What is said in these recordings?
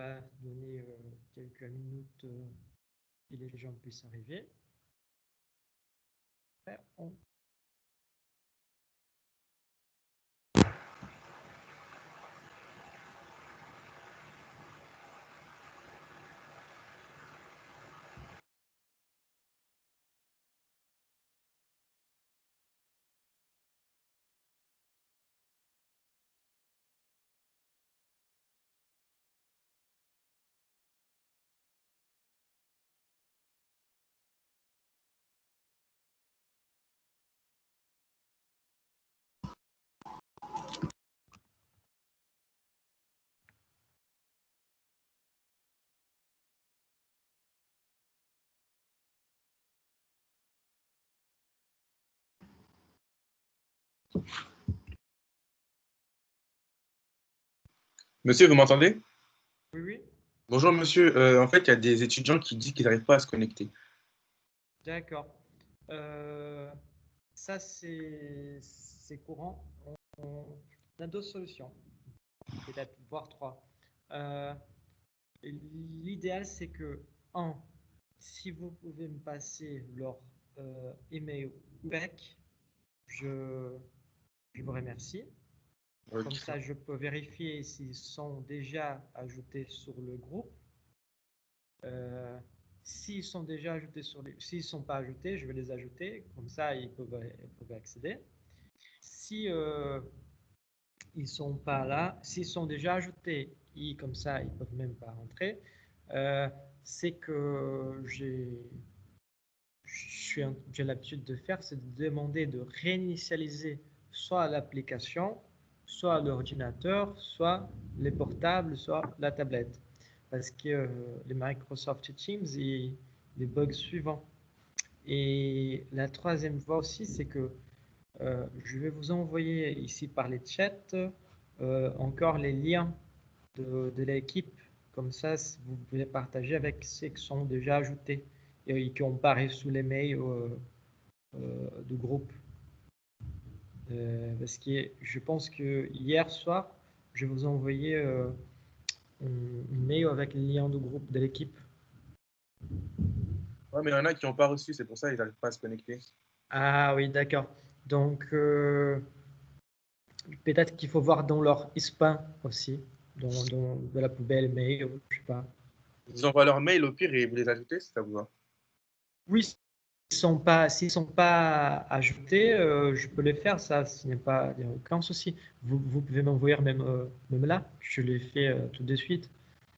va donner quelques minutes que les gens puissent arriver. Après, on... Monsieur, vous m'entendez? Oui, oui. Bonjour monsieur, en fait il y a des étudiants qui disent qu'ils n'arrivent pas à se connecter. D'accord. Ça, c'est courant. On a deux solutions, peut-être voire trois. L'idéal, c'est que, un, si vous pouvez me passer leur email ou back, je vous remercie. Ok. Comme ça, je peux vérifier s'ils sont déjà ajoutés sur le groupe. S'ils sont déjà ajoutés s'ils ne sont pas ajoutés, je vais les ajouter. Comme ça, ils peuvent accéder. Si ils sont pas là, s'ils sont déjà ajoutés, comme ça, ils peuvent même pas rentrer. C'est que j'ai l'habitude de faire, c'est de demander de réinitialiser soit l'application, soit l'ordinateur, soit les portables, soit la tablette. Parce que les Microsoft Teams, les bugs suivants. Et la troisième voie aussi, c'est que je vais vous envoyer ici par les chats encore les liens de l'équipe. Comme ça, vous pouvez partager avec ceux qui sont déjà ajoutés et qui ont paru sous les mails du groupe. Parce que je pense que hier soir, je vais vous envoyer une mail avec les liens du groupe de l'équipe. Ouais, mais il y en a qui n'ont pas reçu, c'est pour ça qu'ils n'arrivent pas à se connecter. Ah oui, d'accord. Donc, peut-être qu'il faut voir dans leur spam aussi, de la poubelle mail, je sais pas. Je vous envoie leur mail au pire et vous les ajoutez si ça vous va. Oui, s'ils sont pas ajoutés, je peux les faire, ça, il n'y a aucun souci. Vous pouvez m'envoyer même là, je les fais tout de suite.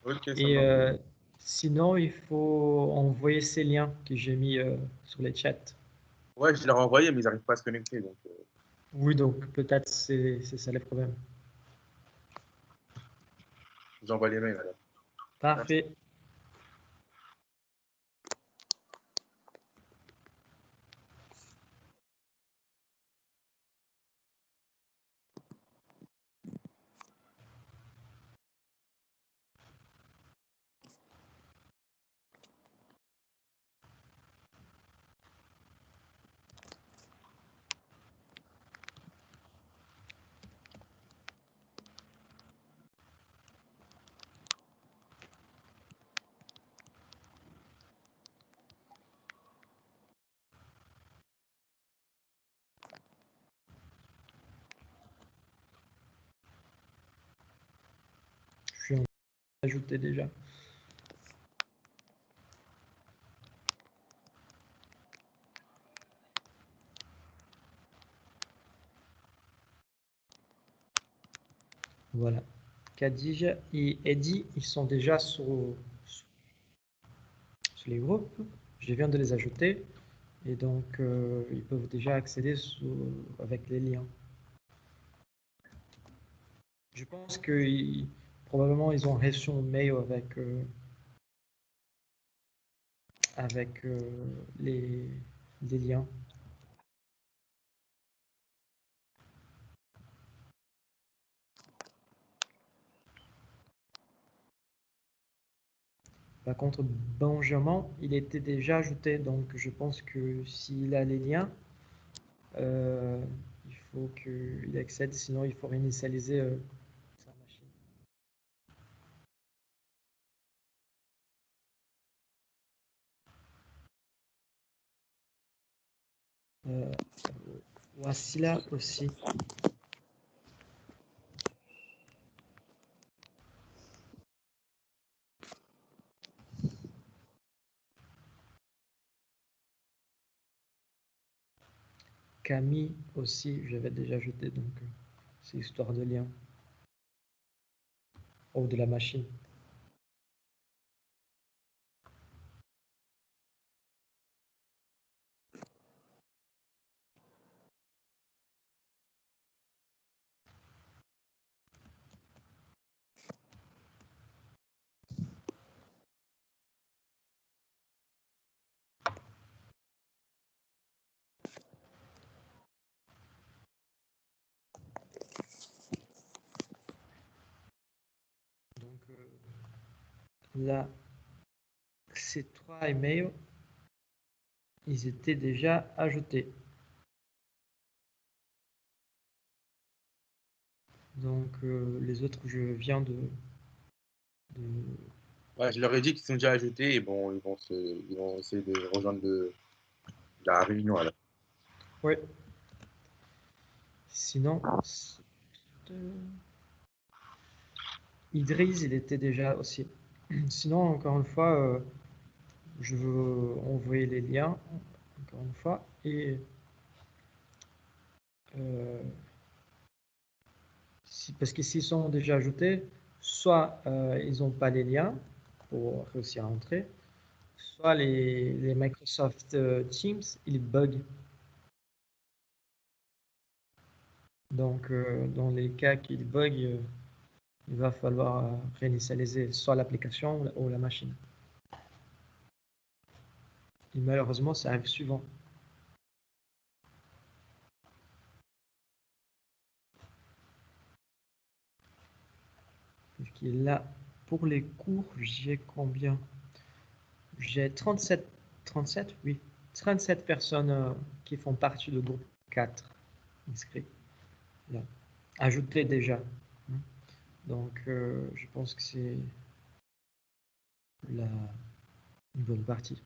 Ok, ça Et marche. sinon, il faut envoyer ces liens que j'ai mis sur les chats. Ouais, je leur ai envoyé, mais ils n'arrivent pas à se connecter. Donc, Oui, donc peut-être c'est ça le problème. je vous envoie les mails alors. Merci. Parfait. Je suis ajouté déjà. Voilà. Khadija et Eddie, ils sont déjà sur les groupes. Je viens de les ajouter. Et donc, ils peuvent déjà accéder avec les liens. Je pense que probablement, ils ont reçu un mail avec les liens. Par contre, Benjamin, il était déjà ajouté. Donc, je pense que s'il a les liens, il faut qu'il accède. Sinon, il faut réinitialiser sa machine. Voici là aussi. Camille aussi, j'avais déjà ajouté, donc c'est histoire de lien. Ou de la machine. Donc là, ces 3 emails, ils étaient déjà ajoutés. Donc les autres, je viens de... Ouais, je leur ai dit qu'ils sont déjà ajoutés et bon, ils vont essayer de rejoindre la réunion alors. Ouais. Sinon, Idriss, il était déjà aussi. Sinon, encore une fois, je veux envoyer les liens, encore une fois, et parce que s'ils sont déjà ajoutés, soit ils n'ont pas les liens pour réussir à entrer, soit les Microsoft Teams, ils bug. Donc, dans les cas qu'ils bug, il va falloir réinitialiser soit l'application ou la machine. Et malheureusement, ça arrive souvent. Parce que là, pour les cours, j'ai combien? J'ai 37, oui, 37 personnes qui font partie du groupe 4 inscrits. Là. Ajoutés déjà. Donc, je pense que c'est une bonne partie.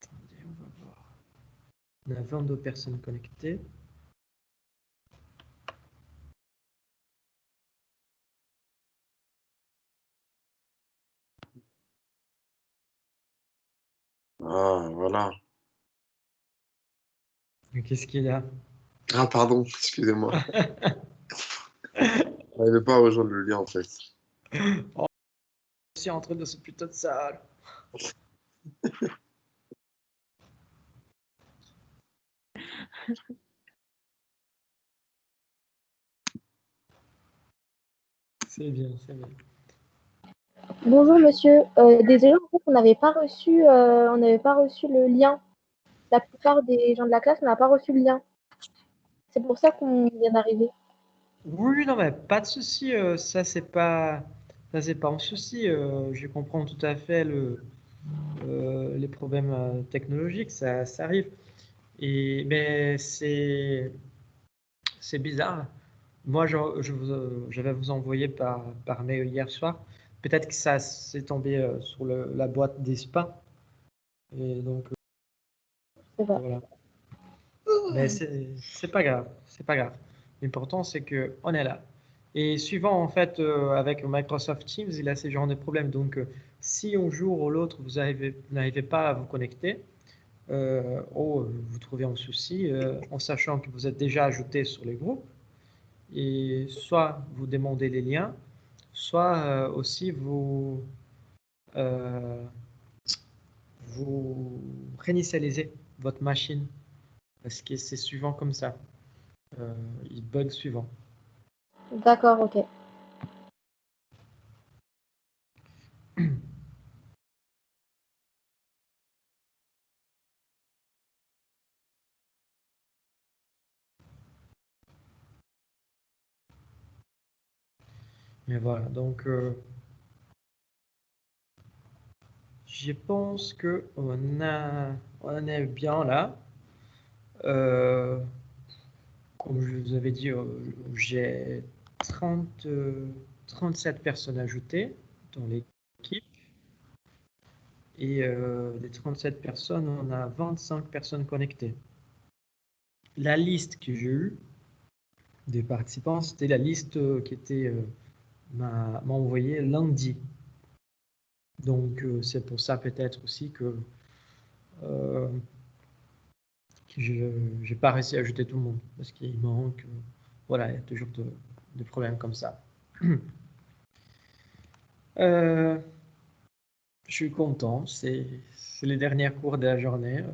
Attendez, on va voir. On a 22 personnes connectées. Ah, voilà. Qu'est-ce qu'il y a? Ah, pardon, excusez-moi. Je n'arrivais pas à rejoindre le lien, en fait. Oh, je suis entré dans ce putain de salle. C'est bien, c'est bien. Bonjour monsieur, désolé, en fait, on n'avait pas reçu le lien. La plupart des gens de la classe n'ont pas reçu le lien. C'est pour ça qu'on vient d'arriver. Oui, non, mais pas de souci. Ça, c'est pas un souci. Je comprends tout à fait les problèmes technologiques. Ça arrive. Mais c'est bizarre. Moi, je vais vous envoyer par mail hier soir. Peut-être que ça s'est tombé sur la boîte des spams. Et donc, C'est ça. voilà. Mais c'est pas grave. C'est pas grave. L'important, c'est qu'on est là. Et suivant, en fait, avec Microsoft Teams, il a ce genre de problème. Donc, si un jour ou l'autre, vous n'arrivez pas à vous connecter, ou vous trouvez un souci, en sachant que vous êtes déjà ajouté sur les groupes, et soit vous demandez les liens, soit aussi euh, vous réinitialisez votre machine, parce que c'est souvent comme ça. Il bug suivant. D'accord, ok. Mais voilà, donc je pense qu'on on est bien là. Comme je vous avais dit, j'ai 37 personnes ajoutées dans l'équipe. Et des 37 personnes, on a 25 personnes connectées. La liste que j'ai eue des participants, c'était la liste qui était m'a envoyée lundi. Donc c'est pour ça peut-être aussi que je n'ai pas réussi à ajouter tout le monde, parce qu'il manque, voilà, il y a toujours des problèmes comme ça. Je suis content, c'est les derniers cours de la journée.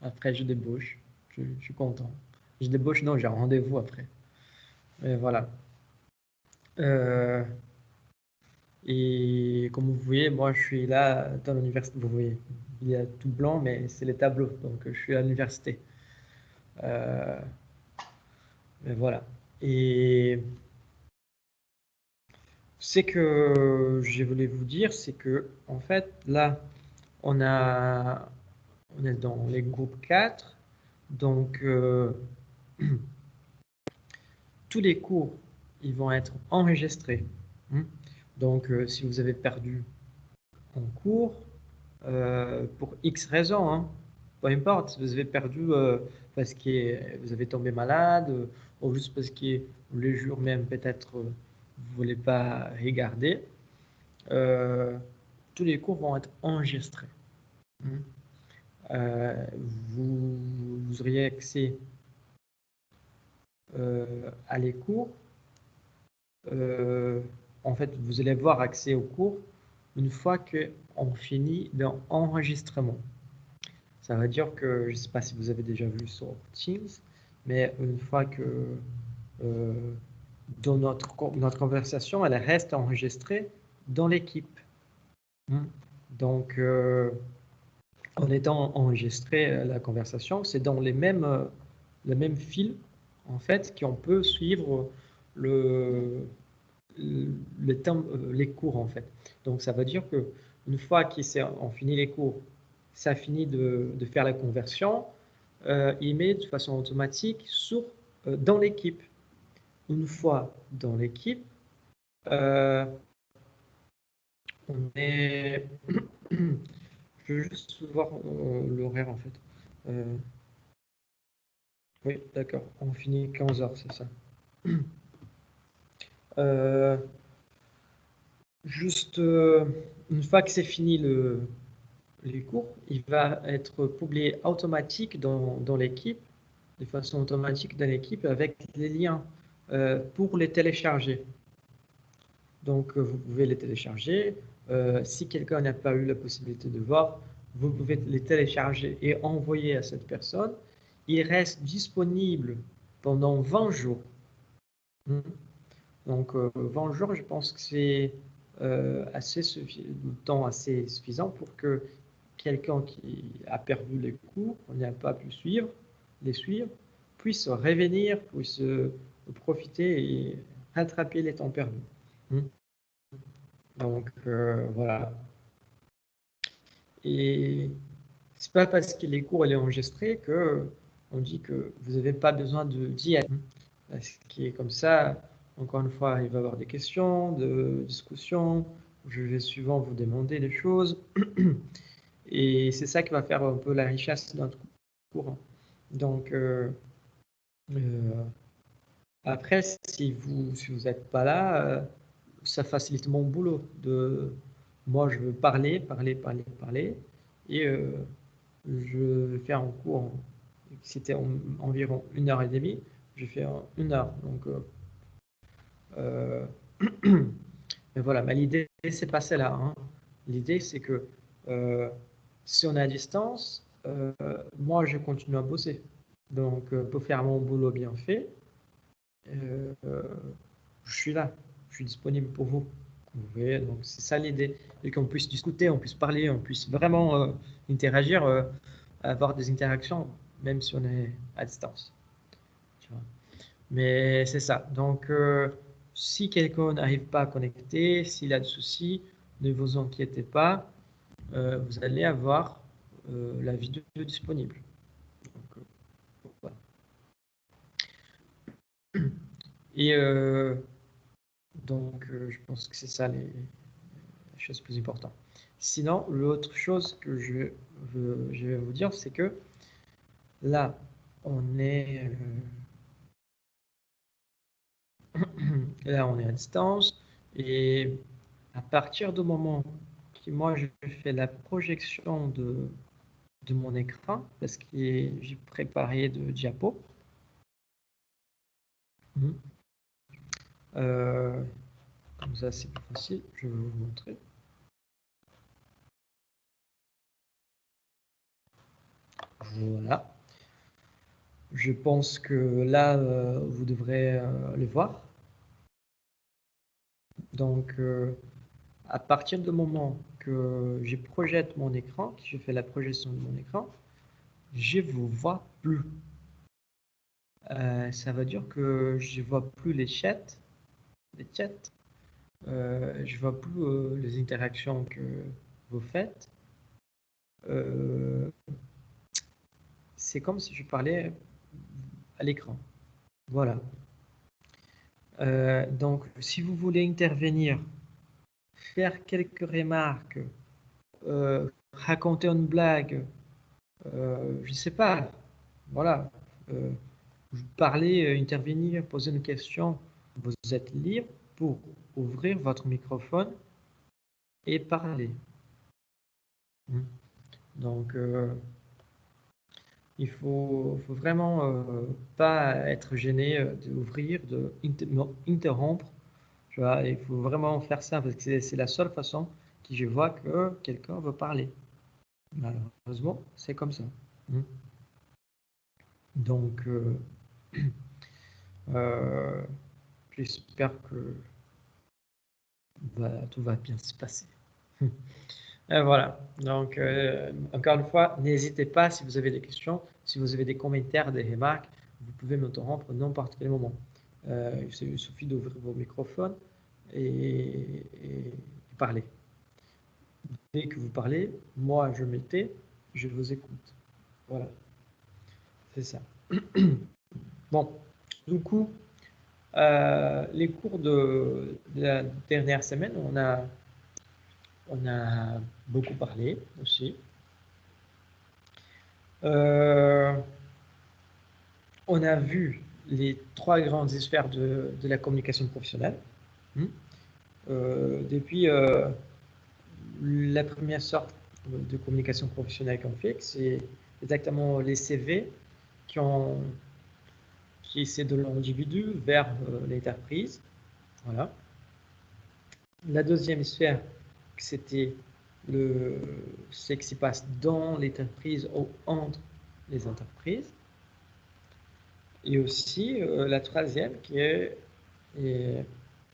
Après, je débauche, je suis content. Je débauche, non, j'ai un rendez-vous après. Et voilà. Et comme vous voyez, moi, je suis là dans l'université. Vous voyez, il y a tout blanc, mais c'est les tableaux. Donc, je suis à l'université. Mais voilà. Et ce que je voulais vous dire, c'est que, en fait, là, on est dans les groupes 4. Donc, tous les cours, ils vont être enregistrés. Donc, si vous avez perdu en cours, pour X raisons, hein, peu importe, si vous avez perdu parce que vous avez tombé malade, ou juste parce que le jour même, peut-être, vous ne voulez pas regarder, tous les cours vont être enregistrés. Vous auriez accès à les cours. En fait, vous allez avoir accès aux cours une fois qu'on finit l'enregistrement. Ça veut dire que, je ne sais pas si vous avez déjà vu sur Teams, mais une fois que dans notre conversation, elle reste enregistrée dans l'équipe. Donc, en étant enregistré la conversation, c'est dans le même fil, en fait, qu'on peut suivre les cours, en fait. Donc, ça veut dire qu'une fois qu'on finit les cours, ça finit de faire la conversion, il met de façon automatique dans l'équipe. Une fois dans l'équipe, on est... Je veux juste voir l'horaire, en fait. Oui, d'accord. On finit 15h, c'est ça. Juste une fois que c'est fini les cours, il va être publié automatique dans l'équipe, de façon automatique dans l'équipe avec les liens pour les télécharger. Donc, vous pouvez les télécharger. Si quelqu'un n'a pas eu la possibilité de voir, vous pouvez les télécharger et envoyer à cette personne. Il reste disponible pendant 20 jours. Donc, 20 jours, je pense que c'est un temps assez suffisant pour que quelqu'un qui a perdu les cours, on n'a pas pu les suivre, puisse revenir, puisse profiter et rattraper les temps perdus. Donc, voilà. Et c'est pas parce que les cours sont enregistrés que on dit que vous n'avez pas besoin d'y être. Parce que comme ça, encore une fois, il va y avoir des questions, de discussions. Je vais souvent vous demander des choses. Et c'est ça qui va faire un peu la richesse de notre cours. Donc, après, si vous n'êtes pas là, ça facilite mon boulot. Moi, je veux parler. Et je vais faire un cours. C'était environ 1h30. Je fais 1 heure. Donc, mais voilà, mais l'idée, c'est pas celle-là. L'idée, c'est que si on est à distance, moi, je continue à bosser. Donc, pour faire mon boulot bien fait, je suis là, je suis disponible pour vous. Vous voyez, donc c'est ça l'idée, et qu'on puisse discuter, on puisse parler, on puisse vraiment interagir, avoir des interactions, même si on est à distance. Tu vois. Mais c'est ça. Donc, si quelqu'un n'arrive pas à connecter, s'il a des soucis, ne vous inquiétez pas. vous allez avoir la vidéo disponible. Donc, voilà. Et donc, je pense que c'est ça les choses plus importantes. Sinon, l'autre chose que je vais vous dire, c'est que là, on est là, on est à distance, et à partir du moment que moi je fais la projection de mon écran, parce que j'ai préparé de diapos. Comme ça, c'est plus facile. Je vais vous montrer. Voilà. Je pense que là, vous devrez le voir. Donc, à partir du moment que je projette mon écran, que je fais la projection de mon écran, je ne vous vois plus. Ça veut dire que je ne vois plus les chats. Je ne vois plus les interactions que vous faites. C'est comme si je parlais à l'écran. Voilà. Donc, si vous voulez intervenir, faire quelques remarques, raconter une blague, je ne sais pas, voilà, parler, intervenir, poser une question, vous êtes libre pour ouvrir votre microphone et parler. Donc, il faut vraiment pas être gêné d'ouvrir, d'interrompre. Tu vois, il faut vraiment faire ça parce que c'est la seule façon que je vois que quelqu'un veut parler. Malheureusement, c'est comme ça. Donc, j'espère que tout va bien se passer. Voilà. Donc, encore une fois, n'hésitez pas si vous avez des questions, si vous avez des commentaires, des remarques, vous pouvez m'interrompre à n'importe quel moment. Il suffit d'ouvrir vos microphones et parler. Dès que vous parlez, moi je m'étais, je vous écoute. Voilà. C'est ça. Bon, du coup, les cours de la dernière semaine, on a beaucoup parlé aussi. On a vu les 3 grandes sphères de la communication professionnelle. Depuis la première sorte de communication professionnelle qu'on fait, c'est exactement les CV qui c'est de l'individu vers l'entreprise. Voilà. La deuxième sphère, c'était ce qui se passe dans l'entreprise ou entre les entreprises. Et aussi la troisième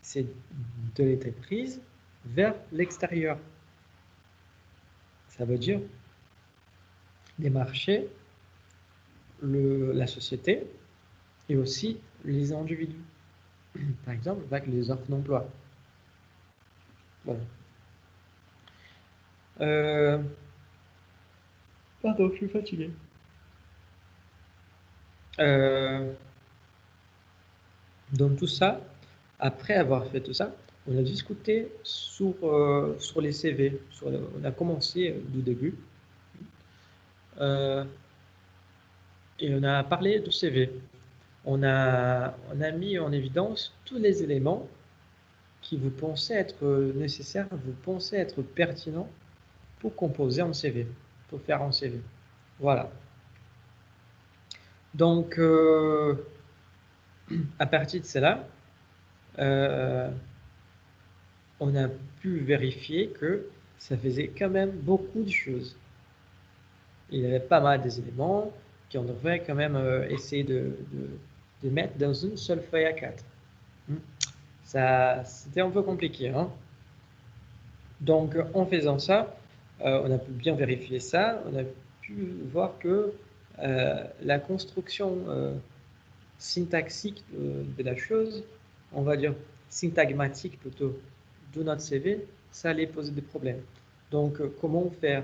c'est de l'entreprise vers l'extérieur. Ça veut dire les marchés, la société et aussi les individus. Par exemple, avec les offres d'emploi. Voilà. Pardon, je suis fatigué. Donc tout ça, après avoir fait tout ça, on a discuté sur les CV. On a commencé du début. Et on a parlé du CV. On a mis en évidence tous les éléments qui vous pensez être nécessaires, vous pensez être pertinents pour composer un CV, pour faire un CV. Voilà. Donc, à partir de cela, on a pu vérifier que ça faisait quand même beaucoup de choses. Il y avait pas mal d'éléments qu'on devrait quand même essayer de mettre dans une seule feuille A4. Ça, c'était un peu compliqué. Hein. Donc, en faisant ça, on a pu bien vérifier ça. On a pu voir que la construction syntaxique de la chose, on va dire syntagmatique plutôt, de notre CV, ça allait poser des problèmes. Donc, comment faire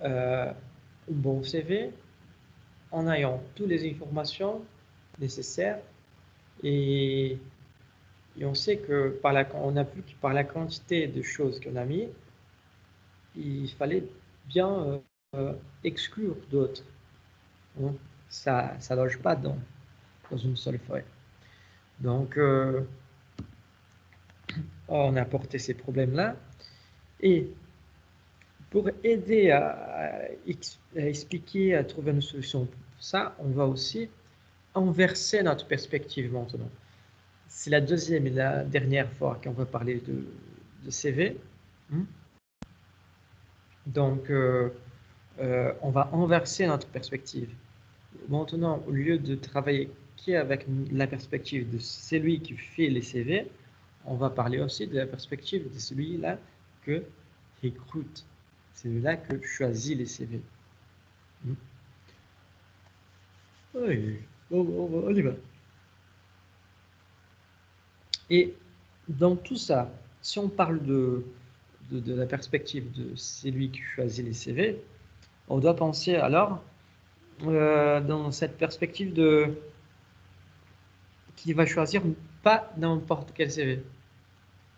un bon CV en ayant toutes les informations nécessaires et on sait que on a vu que par la quantité de choses qu'on a mis, il fallait bien exclure d'autres. Hein. Ça ne loge pas dans une seule feuille. Donc, on a apporté ces problèmes-là. Et pour aider à expliquer, à trouver une solution pour ça, on va aussi inverser notre perspective maintenant. C'est la deuxième et la dernière fois qu'on va parler de CV. Donc, on va inverser notre perspective. Maintenant, au lieu de travailler avec la perspective de celui qui fait les CV, on va parler aussi de la perspective de celui-là que recrute, celui-là que choisit les CV. Oui, on y va. Et dans tout ça, si on parle de la perspective de celui qui choisit les CV, on doit penser alors dans cette perspective qu'il va choisir pas n'importe quel CV.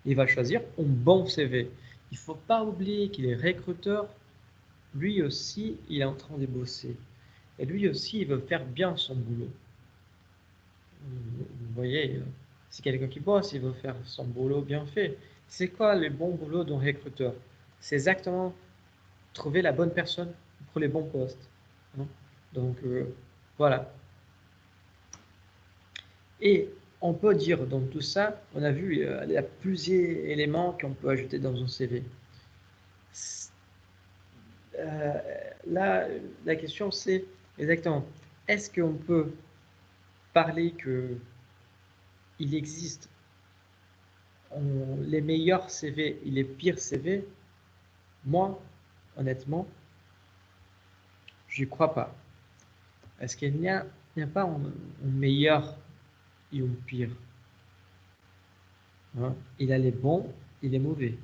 Il va choisir un bon CV. Il ne faut pas oublier qu'il est recruteur. Lui aussi, il est en train de bosser. Et lui aussi, il veut faire bien son boulot. Vous voyez, c'est quelqu'un qui bosse, il veut faire son boulot bien fait. C'est quoi le bon boulot d'un recruteur? C'est exactement trouver la bonne personne pour les bons postes. Donc, voilà. Et on peut dire dans tout ça, on a vu, il y a plusieurs éléments qu'on peut ajouter dans un CV. Là, la question c'est exactement, est-ce qu'on peut parler que il existe les meilleurs CV et les pires CV? Moi, honnêtement, je ne crois pas. Est-ce qu'il n'y a pas un meilleur et un pire? Il a les bons et les mauvais.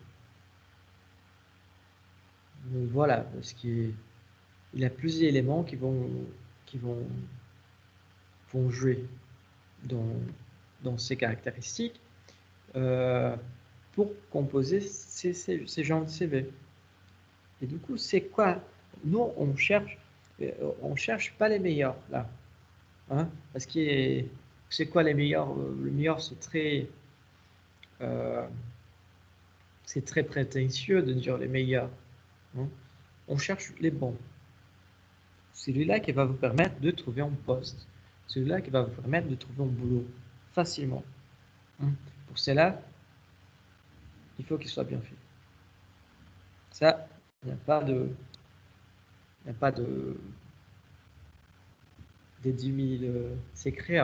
Donc voilà, parce qu'il y a plusieurs éléments qui vont jouer dans ces caractéristiques pour composer ces genres de CV. Et du coup, c'est quoi? Nous, on cherche pas les meilleurs là, parce que c'est quoi les meilleurs? Le meilleur, c'est très prétentieux de dire les meilleurs. On cherche les bons. Celui-là qui va vous permettre de trouver un poste. Celui-là qui va vous permettre de trouver un boulot facilement. Pour cela, il faut qu'il soit bien fait. Ça, il n'y a pas des 10 000 secrets.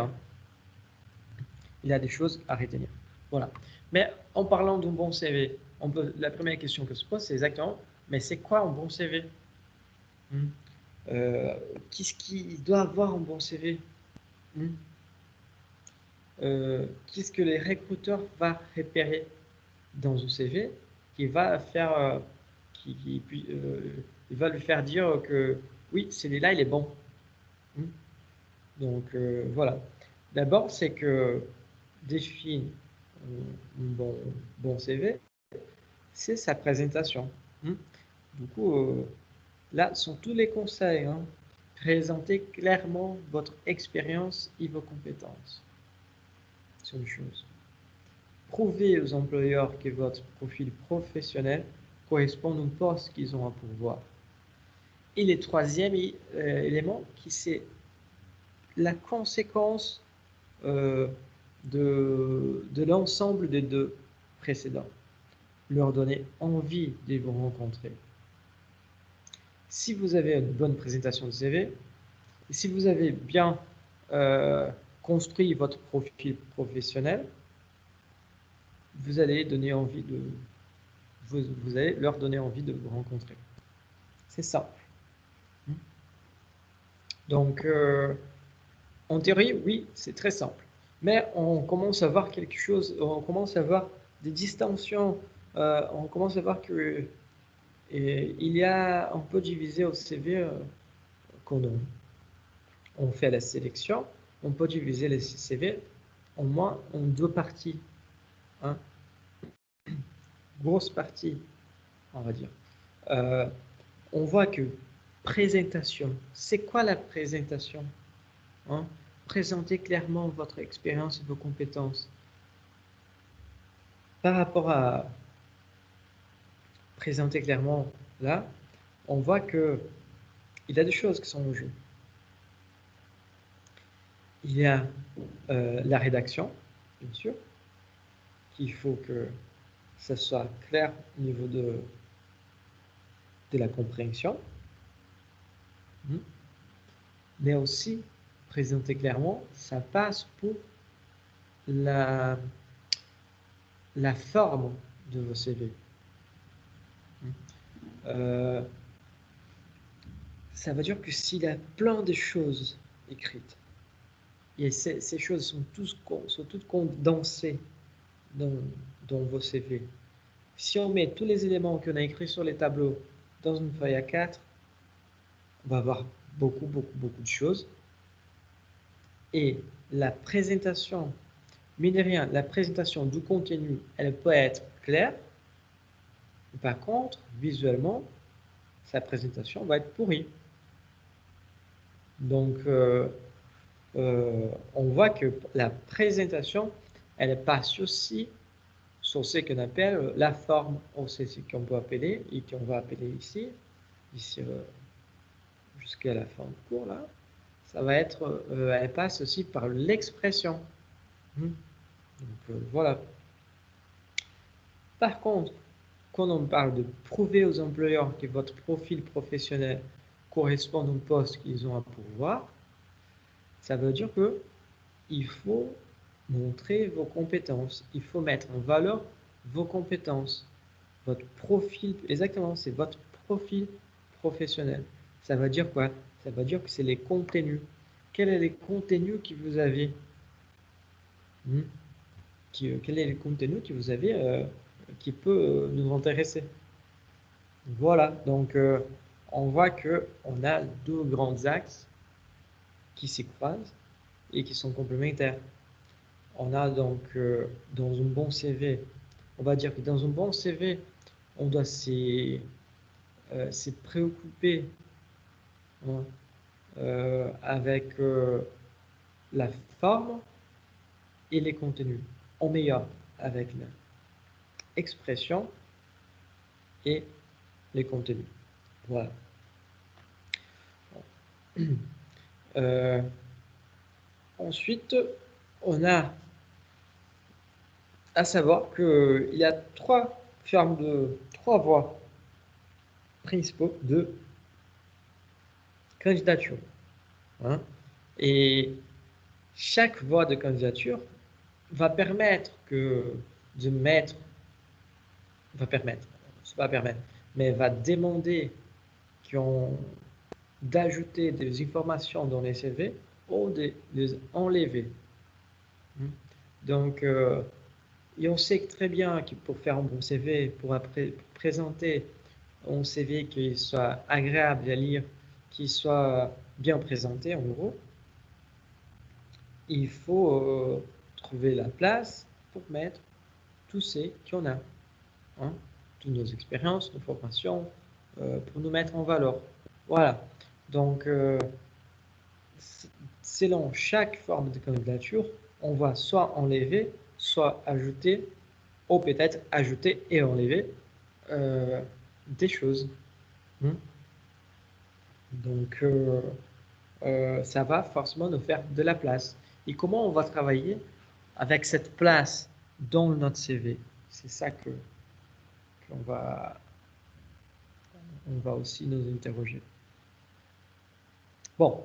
Il y a des choses à retenir. Voilà. Mais en parlant d'un bon CV, la première question que se pose, c'est exactement, mais c'est quoi un bon CV? Qu'est-ce qu'il doit avoir un bon CV? Qu'est-ce que les recruteurs vont repérer dans un CV qui va faire, il va lui faire dire que oui, celui-là, il est bon. Donc, voilà. D'abord, c'est que définir un bon CV, c'est sa présentation. Du coup, là sont tous les conseils. Présentez clairement votre expérience et vos compétences. C'est une chose. Prouvez aux employeurs que votre profil professionnel correspond au poste qu'ils ont à pourvoir. Et le troisième élément, qui c'est la conséquence de l'ensemble des deux précédents. Leur donner envie de vous rencontrer. Si vous avez une bonne présentation de CV, et si vous avez bien construit votre profil professionnel, vous allez leur donner envie de vous rencontrer. C'est simple. Donc, en théorie, oui, c'est très simple. Mais on commence à voir quelque chose, on commence à voir des distinctions, on commence à voir que Et on peut diviser au CV quand on fait la sélection, on peut diviser les CV au moins en deux parties. Hein. Grosse partie, on va dire. On voit que présentation, c'est quoi la présentation? Hein? Présenter clairement votre expérience et vos compétences. Par rapport à présenter clairement, là, on voit que il y a des choses qui sont en jeu. Il y a la rédaction, bien sûr, qu'il faut que ça soit clair au niveau de la compréhension, mais aussi présenter clairement, ça passe pour la forme de vos CV. Ça veut dire que s'il y a plein de choses écrites, et ces choses sont toutes condensées dans vos CV. Si on met tous les éléments qu'on a écrits sur les tableaux dans une feuille A4, on va avoir beaucoup de choses. Et la présentation, mine de rien, la présentation du contenu, elle peut être claire. Par contre, visuellement, sa présentation va être pourrie. Donc, on voit que la présentation, elle passe aussi sur ce qu'on appelle la forme, c'est ce qu'on peut appeler et qu'on va appeler ici jusqu'à la fin du cours là. Ça va être, elle passe aussi par l'expression. Donc voilà. Par contre, quand on parle de prouver aux employeurs que votre profil professionnel correspond au poste qu'ils ont à pourvoir, ça veut dire que il faut montrer vos compétences. Il faut mettre en valeur vos compétences. Votre profil, exactement, c'est votre profil professionnel. Ça veut dire quoi? Ça veut dire que c'est les contenus. Quels sont les contenus que vous avez? Quel est le contenu que vous avez qui peut nous intéresser? Voilà, donc on voit qu'on a deux grands axes qui s'y croisent et qui sont complémentaires. On a donc dans un bon CV, on va dire que dans un bon CV, on doit se préoccuper avec la forme et les contenus, en meilleur avec l'expression et les contenus. Voilà. Ensuite, on a à savoir qu'il y a trois voies principaux de candidature. Hein, et chaque voie de candidature va permettre mais va demander d'ajouter des informations dans les CV ou de les enlever. Donc, et on sait très bien que pour faire un bon CV, pour présenter un CV qui soit agréable à lire, qui soit bien présenté en gros, il faut trouver la place pour mettre tout ce qu'on a. Hein, toutes nos expériences, nos formations, pour nous mettre en valeur. Voilà. Donc, selon chaque forme de candidature, on va soit enlever, soit ajouter, ou peut-être ajouter et enlever des choses. Donc, ça va forcément nous faire de la place. Et comment on va travailler avec cette place dans notre CV? C'est ça qu'on va aussi nous interroger. Bon,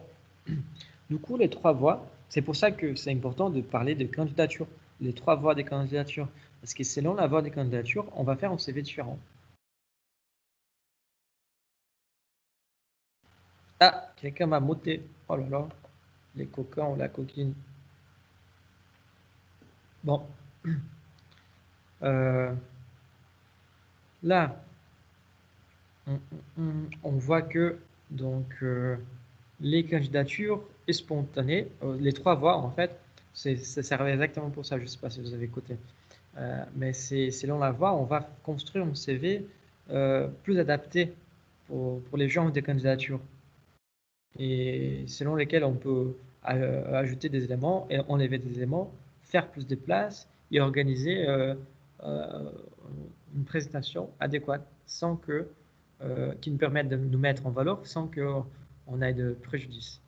du coup, les trois voies, c'est pour ça que c'est important de parler de candidature, les trois voies des candidatures, parce que selon la voie des candidatures, on va faire un CV différent. Ah, quelqu'un m'a moté. Oh là là, les coquins ou la coquine. Bon. Là, On voit que donc les candidatures spontanées, les 3 voies en fait, ça servait exactement pour ça. Je ne sais pas si vous avez écouté, mais c'est selon la voie, on va construire un CV plus adapté pour les genres de candidatures et selon lesquels on peut ajouter des éléments et enlever des éléments, faire plus de place et organiser une présentation adéquate sans que qui nous permette de nous mettre en valeur sans qu'on ait de préjudice.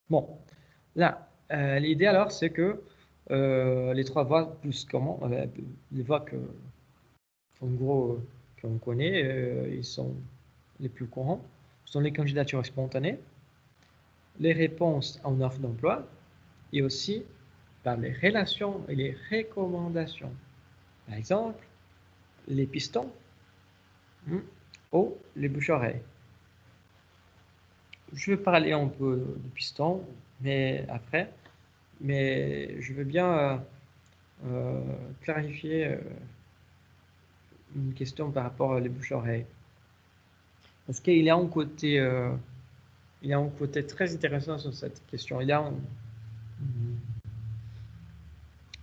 Bon, là, l'idée alors, c'est que les 3 voies plus comment, les voies que, en gros, qu'on connaît, ils sont les plus courants, sont les candidatures spontanées, les réponses en offre d'emploi et aussi par les relations et les recommandations. Par exemple, les pistons ou les bouche-oreilles. Je vais parler un peu de pistons, mais après, mais je veux bien clarifier une question par rapport aux bouche-oreilles. Parce qu'il y a il y a un côté très intéressant sur cette question. Il y a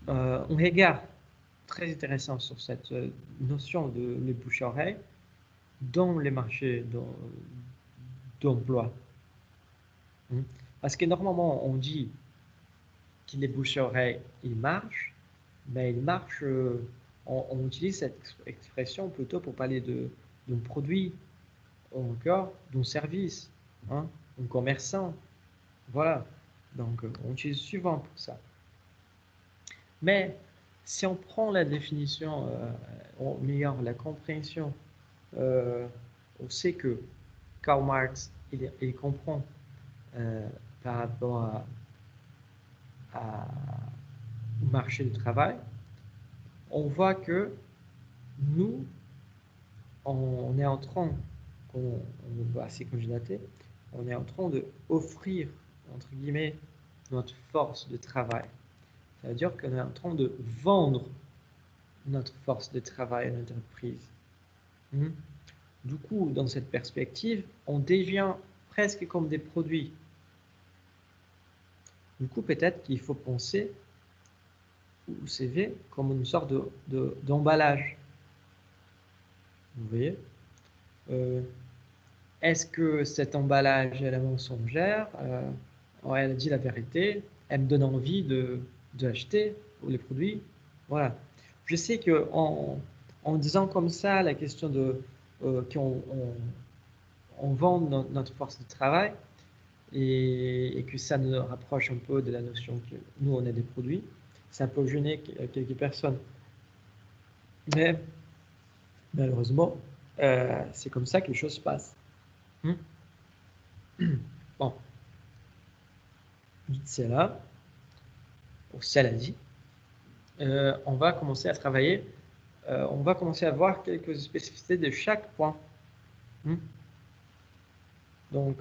un regard très intéressant sur cette notion de les bouche-oreilles dans les marchés d'emploi. Parce que normalement, on dit que les bouche-oreilles, ils marchent, mais ils marchent, on utilise cette expression plutôt pour parler d'un produit ou encore d'un service, un commerçant. Voilà, donc on utilise souvent pour ça. Mais si on prend la définition, ou meilleur la compréhension, on sait que Karl Marx, il comprend par rapport au marché du travail, on voit que nous, on est en train, on va s'y candidater, on est en train d'offrir, entre guillemets, notre force de travail. Ça veut dire qu'on est en train de vendre notre force de travail à l'entreprise. Du coup, dans cette perspective, on devient presque comme des produits. Du coup, peut-être qu'il faut penser au CV comme une sorte d'emballage. Vous voyez, est-ce que cet emballage est la mensongère, elle a dit la vérité, elle me donne envie de l'acheter, ou les produits. Voilà. Je sais qu'en disant comme ça la question de qu'on vend notre force de travail et que ça nous rapproche un peu de la notion que nous, on est des produits, ça peut gêner quelques personnes. Mais malheureusement, c'est comme ça que les choses se passent. Bon, dit cela, ou cela dit, on va commencer à travailler, on va commencer à voir quelques spécificités de chaque point. Donc,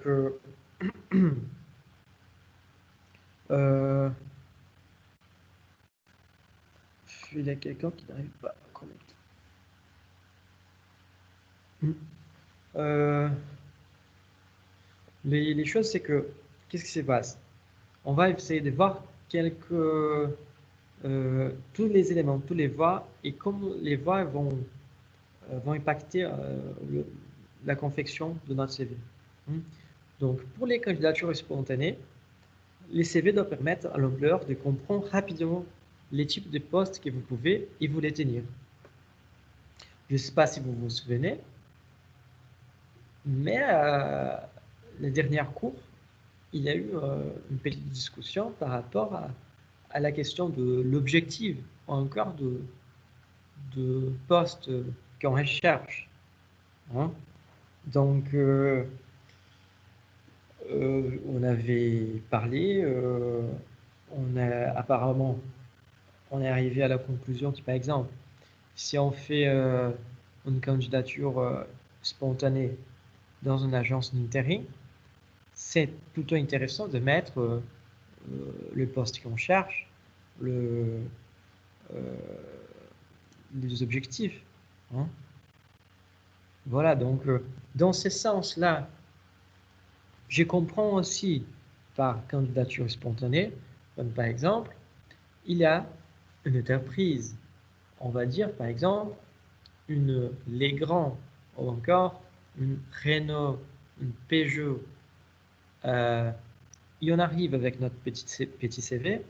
il y a quelqu'un qui n'arrive pas à connecter. Les choses, c'est que, qu'est-ce qui se passe? On va essayer de voir tous les éléments, tous les voies, et comment les voies vont impacter la confection de notre CV. Donc, pour les candidatures spontanées, les CV doivent permettre à l'employeur de comprendre rapidement les types de postes que vous pouvez et voulez tenir. Je ne sais pas si vous vous souvenez, mais les dernières cours, il y a eu une petite discussion par rapport à la question de l'objectif, encore de postes qu'on recherche. Donc, on avait parlé, apparemment, on est arrivé à la conclusion que, par exemple, si on fait une candidature spontanée dans une agence d'intérim, c'est plutôt intéressant de mettre le poste qu'on cherche, les objectifs. Voilà, donc dans ce sens-là, je comprends aussi par candidature spontanée, comme par exemple, il y a une entreprise, on va dire par exemple, une Legrand ou encore une Renault, une Peugeot. Et on arrive avec notre petit CV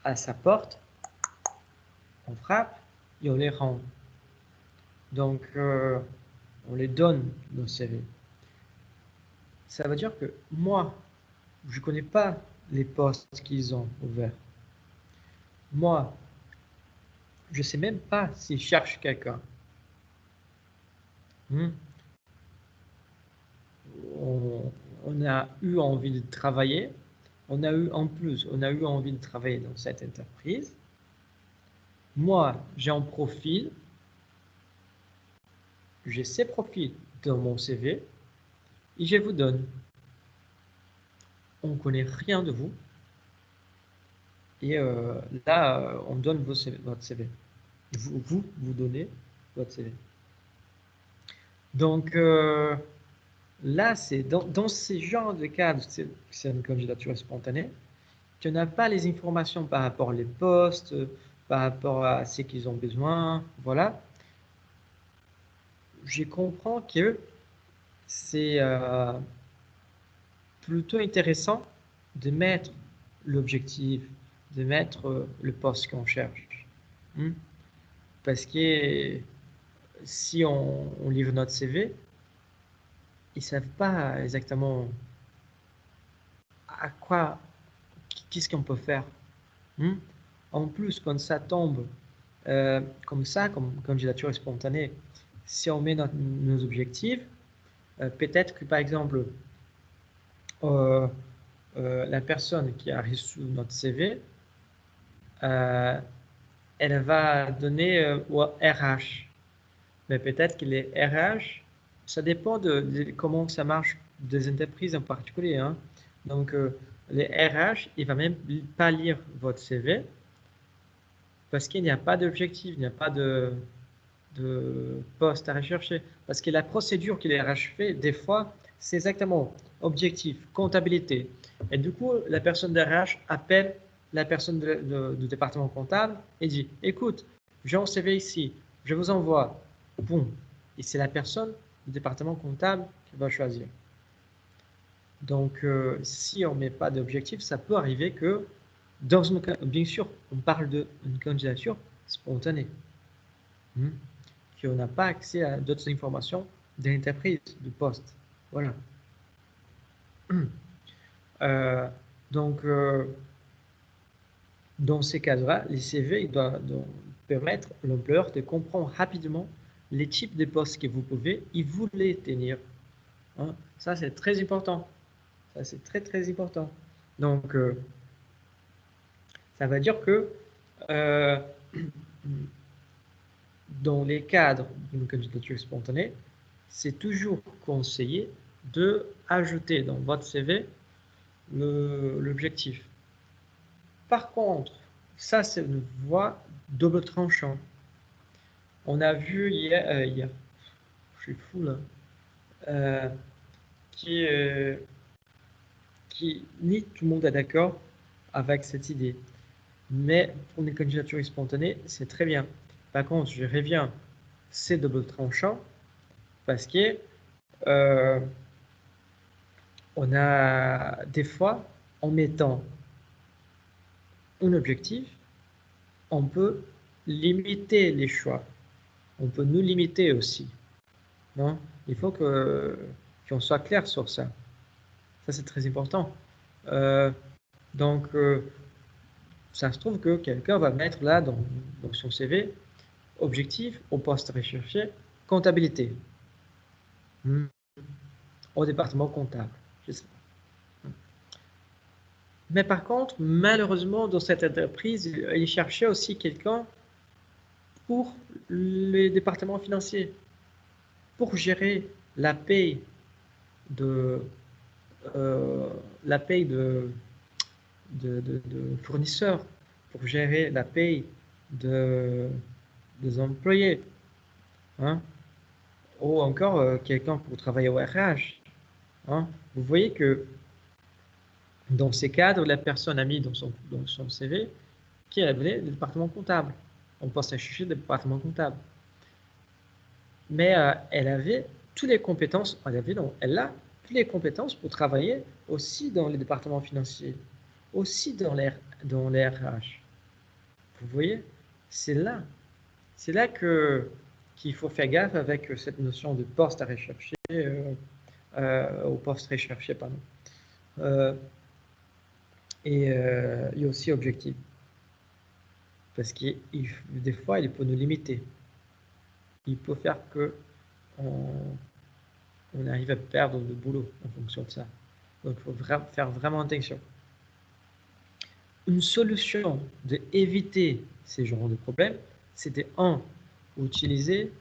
à sa porte, on frappe et on les rend. Donc, on les donne nos CV. Ça veut dire que moi, je ne connais pas les postes qu'ils ont ouverts. Moi, je ne sais même pas s'ils cherchent quelqu'un. On a eu envie de travailler. On a eu envie de travailler dans cette entreprise. Moi, j'ai un profil. J'ai ces profils dans mon CV et je vous donne. On ne connaît rien de vous. Et là, on donne votre CV. Vous donnez votre CV. Donc, là, c'est dans ce genre de cas, c'est une candidature spontanée. Tu n'as pas les informations par rapport aux postes, par rapport à ce qu'ils ont besoin. Voilà. Je comprends que c'est plutôt intéressant de mettre l'objectif, de mettre le poste qu'on cherche. Parce que si on livre notre CV, ils ne savent pas exactement à quoi, qu'est-ce qu'on peut faire. En plus, quand ça tombe comme ça, comme candidature spontanée, si on met nos objectifs, peut-être que par exemple, la personne qui a reçu notre CV, elle va donner au RH. Mais peut-être que les RH, ça dépend de comment ça marche des entreprises en particulier. Donc, les RH, il ne va même pas lire votre CV parce qu'il n'y a pas d'objectif, il n'y a pas de poste à rechercher. Parce que la procédure que les RH fait, des fois, c'est exactement objectif, comptabilité. Et du coup, la personne de RH appelle la personne du département comptable et dit, écoute, j'ai un CV ici, je vous envoie. Boum. Et c'est la personne du département comptable qui va choisir. Donc, si on ne met pas d'objectif, ça peut arriver que, bien sûr, on parle d'une candidature spontanée. Qu'on n'a pas accès à d'autres informations de l'entreprise, du poste. Voilà. Donc, dans ces cas-là, les CV doivent permettre à l'employeur de comprendre rapidement les types de postes que vous pouvez et vous les tenir. Ça, c'est très important. Ça, c'est très, très important. Donc, ça veut dire que dans les cadres d'une candidature spontanée, c'est toujours conseillé de ajouter dans votre CV l'objectif. Par contre, ça c'est une voie double tranchant. On a vu hier je suis fou là, qui ni tout le monde est d'accord avec cette idée. Mais pour une candidature spontanée, c'est très bien. Par contre, je reviens, c'est double tranchant parce que on a des fois, en mettant un objectif, on peut limiter les choix. On peut nous limiter aussi. Non? Il faut qu'on soit clair sur ça. Ça, c'est très important. Donc, ça se trouve que quelqu'un va mettre là dans son CV objectif au poste recherché, comptabilité. Au département comptable. Je sais pas. Mais par contre, malheureusement, dans cette entreprise, il cherchait aussi quelqu'un pour les départements financiers, pour gérer la paye de fournisseurs, pour gérer la paye des employés, ou encore quelqu'un pour travailler au RH. Hein. Vous voyez que dans ces cadres, la personne a mis dans son CV qu'elle avait le département comptable. On pense à chercher le département comptable. Mais elle avait toutes les compétences, elle a toutes les compétences pour travailler aussi dans les départements financiers, aussi dans les RH. Vous voyez, c'est là qu'il faut faire gaffe avec cette notion de poste à rechercher, au poste recherché, pardon. Et aussi objectif. Parce que des fois, il peut nous limiter. Il peut faire que on arrive à perdre le boulot en fonction de ça. Donc, il faut faire vraiment attention. Une solution d'éviter ces genres de problèmes, c'était utiliser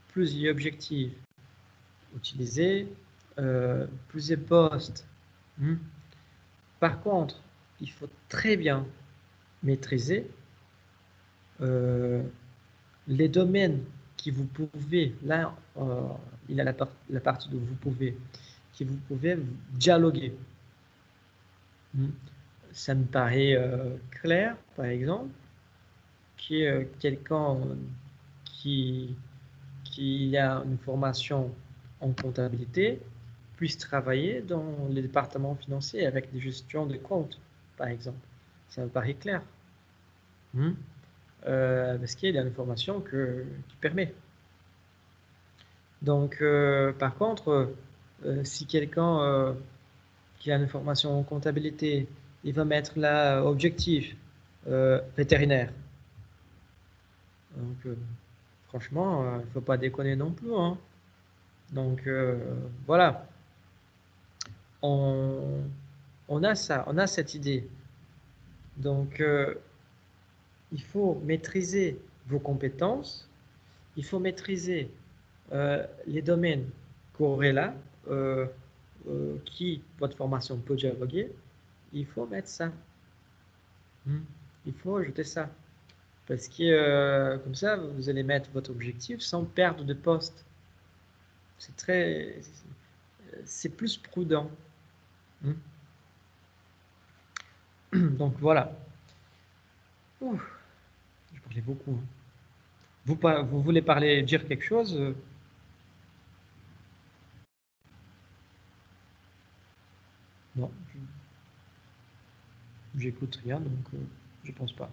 plusieurs objectifs, utiliser plusieurs postes. Par contre, il faut très bien maîtriser les domaines qui vous pouvez, là, il y a la partie de vous pouvez dialoguer. Ça me paraît clair, par exemple, que quelqu'un qui a une formation en comptabilité puisse travailler dans les départements financiers avec des gestions de comptes, par exemple. Ça me paraît clair. Parce qu'il y a une formation qui permet. Donc, par contre, si quelqu'un qui a une formation en comptabilité, il va mettre là objectif vétérinaire. Donc, franchement, il ne faut pas déconner non plus. Hein. Donc, voilà. On a ça, on a cette idée. Donc, il faut maîtriser vos compétences, il faut maîtriser les domaines corrélats qui votre formation peut dialoguer. Il faut mettre ça. Il faut ajouter ça. Parce que comme ça, vous allez mettre votre objectif sans perdre de poste. C'est plus prudent. Donc voilà. Je parlais beaucoup. Vous voulez dire quelque chose? Non. J'écoute rien, donc je pense pas.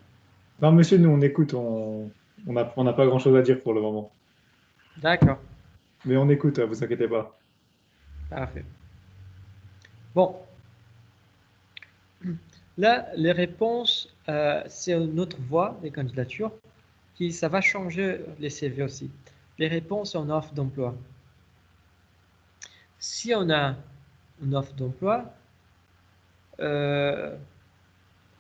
Non, monsieur, nous, on écoute. On n'a pas grand-chose à dire pour le moment. D'accord. Mais on écoute, vous inquiétez pas. Parfait. Bon. Là, les réponses, c'est une autre voie des candidatures ça va changer les CV aussi. Les réponses en offre d'emploi. Si on a une offre d'emploi,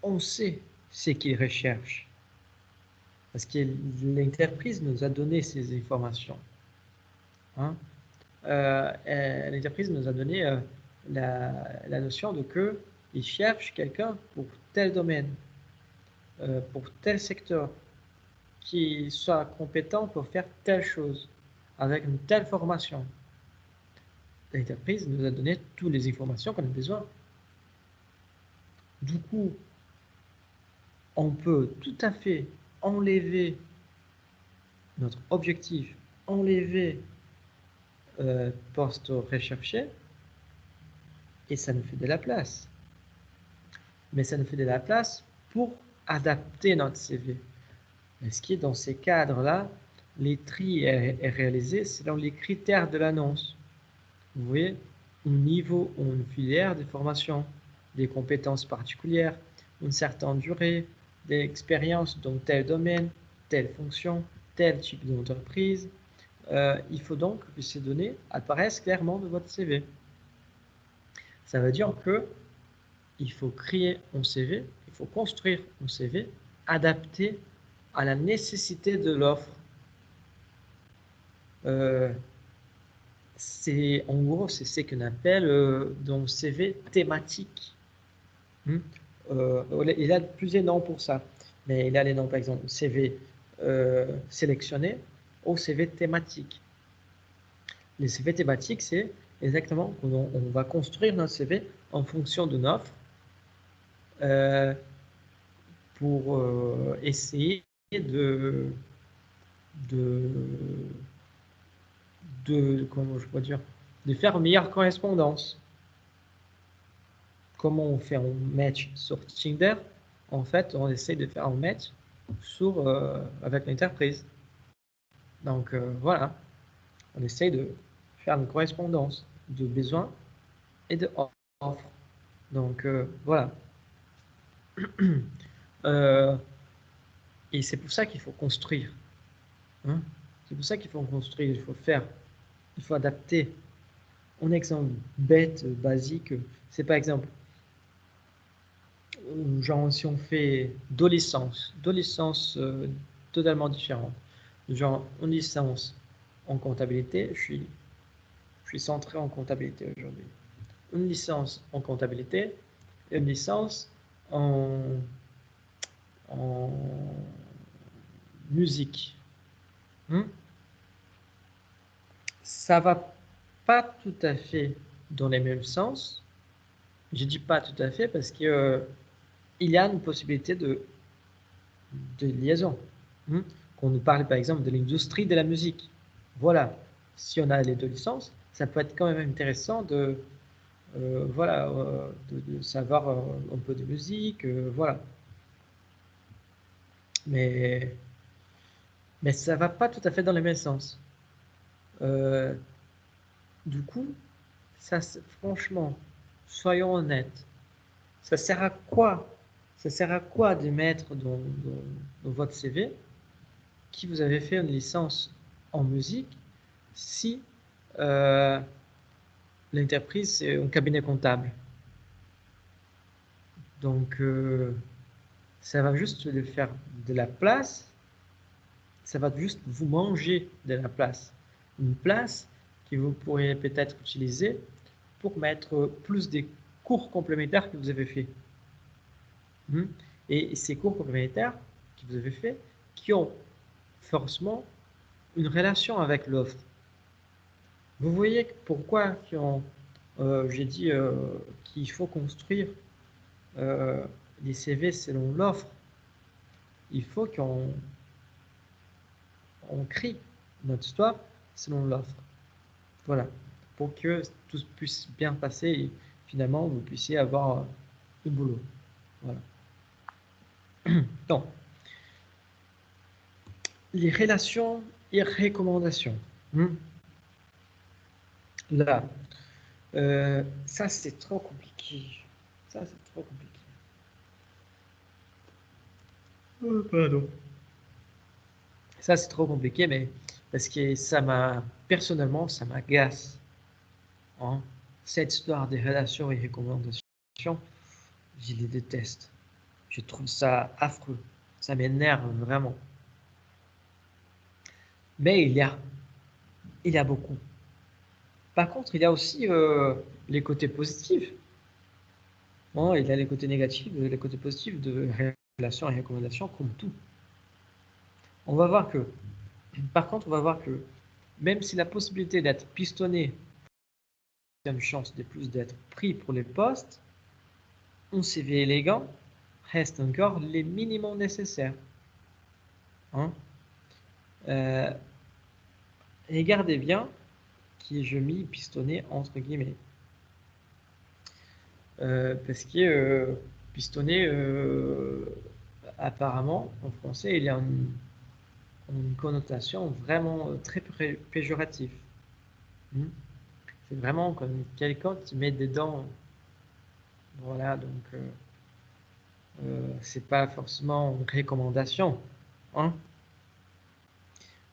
on sait ce qu'ils recherchent. Parce que l'entreprise nous a donné ces informations. Hein? L'entreprise nous a donné la notion de qu'ils cherchent quelqu'un pour tel domaine, pour tel secteur, qui soit compétent pour faire telle chose, avec une telle formation. L'entreprise nous a donné toutes les informations qu'on a besoin. Du coup, on peut tout à fait enlever notre objectif, enlever poste recherché, et ça nous fait de la place. Mais ça nous fait de la place pour adapter notre CV. Parce que dans ces cadres-là, les tri est réalisé selon les critères de l'annonce. Vous voyez, un niveau ou une filière de formation, des compétences particulières, une certaine durée, des expériences dans tel domaine, telle fonction, tel type d'entreprise. Il faut donc que ces données apparaissent clairement dans votre CV. Ça veut dire que il faut créer un CV, il faut construire un CV adapté à la nécessité de l'offre. En gros, c'est ce qu'on appelle dans CV thématique. Il a plusieurs noms pour ça, mais il a les noms, par exemple, CV sélectionné ou CV thématique. Les CV thématiques, c'est exactement on va construire notre CV en fonction d'une offre pour essayer comment je peux dire, de faire une meilleure correspondance. Comment on fait un match sur Tinder? En fait, on essaie de faire un match avec l'entreprise. Donc voilà, on essaie de faire une correspondance de besoins et de offres. Donc voilà. Et c'est pour ça qu'il faut construire. Hein? C'est pour ça qu'il faut construire, il faut adapter. Un exemple bête, basique, c'est par exemple, genre si on fait deux licences totalement différentes. Genre une licence en comptabilité, je suis centré en comptabilité aujourd'hui. Une licence en comptabilité et une licence en musique. Ça va pas tout à fait dans les mêmes sens. Je dis pas tout à fait parce que il y a une possibilité de liaison. Qu'on nous parle par exemple de l'industrie de la musique. Voilà, si on a les deux licences, ça peut être quand même intéressant de savoir un peu de musique, voilà. Mais ça va pas tout à fait dans le même sens. Du coup, ça, franchement, soyons honnêtes, ça sert à quoi? Ça sert à quoi de mettre dans votre CV que vous avez fait une licence en musique si l'entreprise c'est un cabinet comptable? Donc, ça va juste de faire de la place, ça va juste vous manger de la place. Une place que vous pourriez peut-être utiliser pour mettre plus des cours complémentaires que vous avez fait. Et ces cours complémentaires que vous avez fait, qui ont forcément une relation avec l'offre. Vous voyez pourquoi j'ai dit qu'il faut construire les CV selon l'offre. Il faut qu'on crée notre histoire selon l'offre. Voilà. Pour que tout puisse bien passer et finalement vous puissiez avoir le boulot. Voilà. Donc, les relations et recommandations. Là, ça c'est trop compliqué. Ça c'est trop compliqué. Pardon. Ça c'est trop compliqué, mais parce que personnellement, ça m'agace. Hein? Cette histoire des relations et recommandations, je les déteste. Je trouve ça affreux. Ça m'énerve vraiment. Mais il y a beaucoup. Par contre, il y a aussi les côtés positifs. Bon, il y a les côtés négatifs, les côtés positifs de relations et recommandations, comme tout. Par contre, on va voir que même si la possibilité d'être pistonné a une chance de plus d'être pris pour les postes, un CV élégant reste encore les minimums nécessaires. Hein? Regardez bien qui je mis pistonné entre guillemets. Parce que pistonné, apparemment, en français, il y a une connotation vraiment très péjorative. C'est vraiment comme quelqu'un qui met des dents. Voilà, donc c'est pas forcément une recommandation. Hein?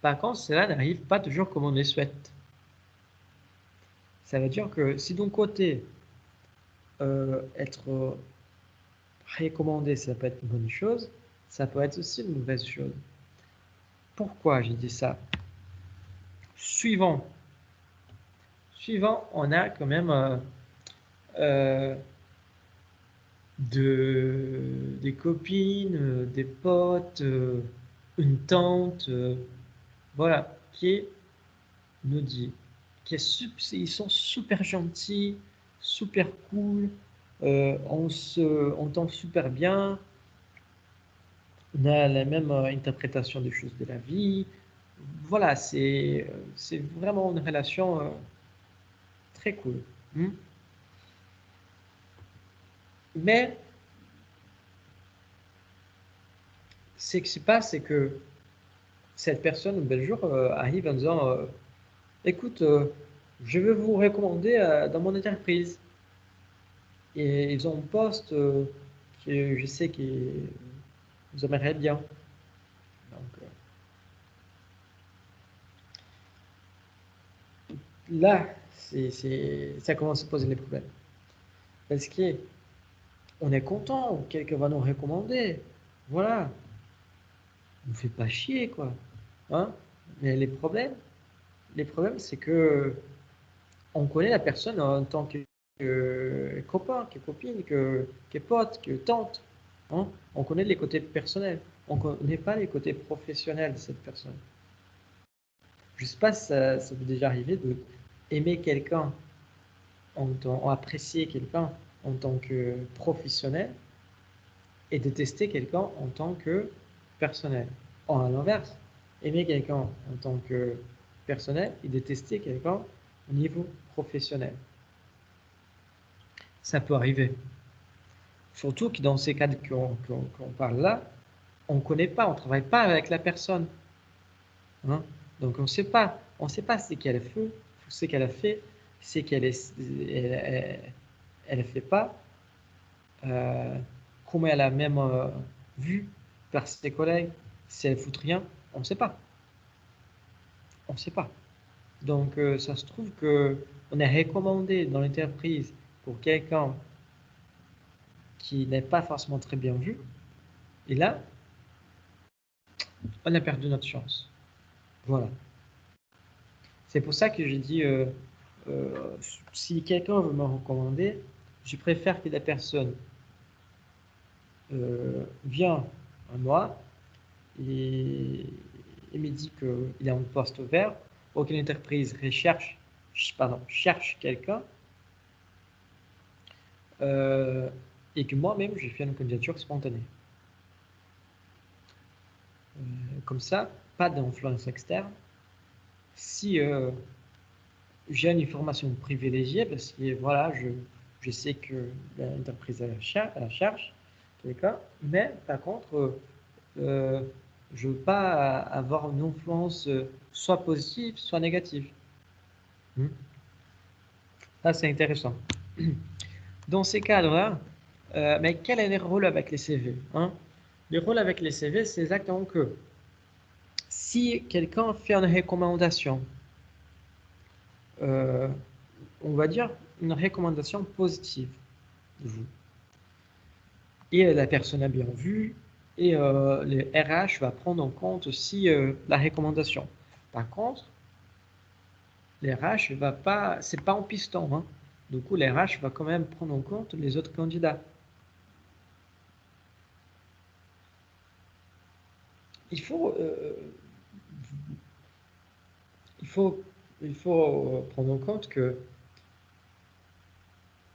Par contre, cela n'arrive pas toujours comme on le souhaite. Ça veut dire que si d'un côté, être recommandé, ça peut être une bonne chose, ça peut être aussi une mauvaise chose. Pourquoi j'ai dit ça? Suivant, on a quand même des copines, des potes, une tante, voilà, qui nous dit ils sont super gentils, super cool, on entend super bien, on a la même interprétation des choses de la vie. Voilà, c'est vraiment une relation très cool. Hmm. Mais ce qui se passe, c'est que cette personne, un bel jour, arrive en disant écoute, je veux vous recommander dans mon entreprise. Et ils ont un poste que je sais que vous aimeriez bien. Donc, là, ça commence à poser les problèmes. Parce que on est content, quelqu'un va nous recommander. Voilà. On ne fait pas chier, quoi. Hein? Mais les problèmes, c'est que on connaît la personne en tant que copain, que copine, que pote, que tante. Hein? On connaît les côtés personnels. On ne connaît pas les côtés professionnels de cette personne. Je ne sais pas si ça vous est déjà arrivé de aimer quelqu'un, apprécier quelqu'un en tant que professionnel et détester quelqu'un en tant que personnel. Ou à l'inverse, aimer quelqu'un en tant que personnel et détester quelqu'un au niveau professionnel. Ça peut arriver. Surtout que dans ces cas qu'on parle là, on ne connaît pas, on ne travaille pas avec la personne. Hein? Donc on ne sait pas ce qu'elle a fait, ce qu'elle a fait, ce qu'elle elle fait pas, comment elle a même vu par ses collègues, si elle fout rien, on ne sait pas. On ne sait pas. Donc ça se trouve que on est recommandé dans l'entreprise pour quelqu'un qui n'est pas forcément très bien vu, et là, on a perdu notre chance. Voilà. C'est pour ça que j'ai dit, si quelqu'un veut me recommander, je préfère que la personne vienne à moi et me dit qu'il a un poste ouvert, ou qu'une entreprise cherche quelqu'un, et que moi-même, je fais une candidature spontanée. Comme ça, pas d'influence externe. Si j'ai une information privilégiée, parce que voilà, je sais que l'entreprise elle cherche quelqu'un, mais par contre, je ne veux pas avoir une influence soit positive, soit négative. Ça, c'est intéressant. Dans ces cadres-là, mais quel est le rôle avec les CV, hein? Le rôle avec les CV, c'est exactement que si quelqu'un fait une recommandation, on va dire une recommandation positive de vous, et la personne a bien vu, et le RH va prendre en compte aussi la recommandation. Par contre, le RH va pas, c'est pas en piston, hein. Du coup, le RH va quand même prendre en compte les autres candidats. Il faut, il faut, il faut prendre en compte que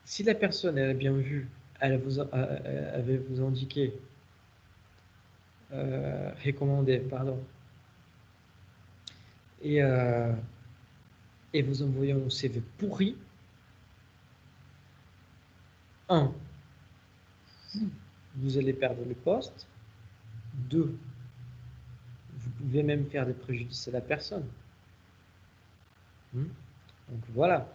si la personne elle a bien vu, elle avait vous indiqué, recommandé, pardon, et vous envoyez un CV pourri, vous allez perdre le poste. 2, vous pouvez même faire des préjudices à la personne. Donc voilà.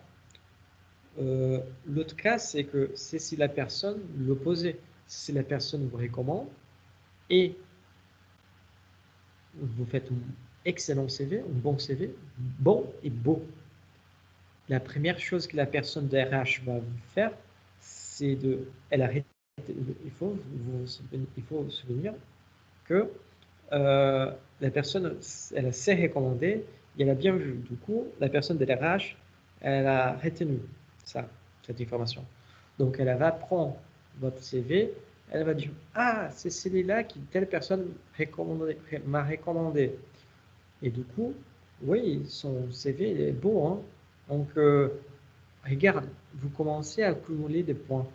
L'autre cas, c'est que c'est si la personne, l'opposé, si la personne vous recommande et vous faites un excellent CV, un bon CV, bon et beau. La première chose que la personne de RH va faire, c'est elle arrête. Il faut se souvenir que la personne, elle s'est recommandée et elle a bien vu. Du coup, la personne de RH, elle a retenu cette information. Donc, elle va prendre votre CV, elle va dire ah, c'est celui-là qui telle personne m'a recommandé. Et du coup, oui, son CV il est beau, hein. Donc, regarde, vous commencez à accumuler des points.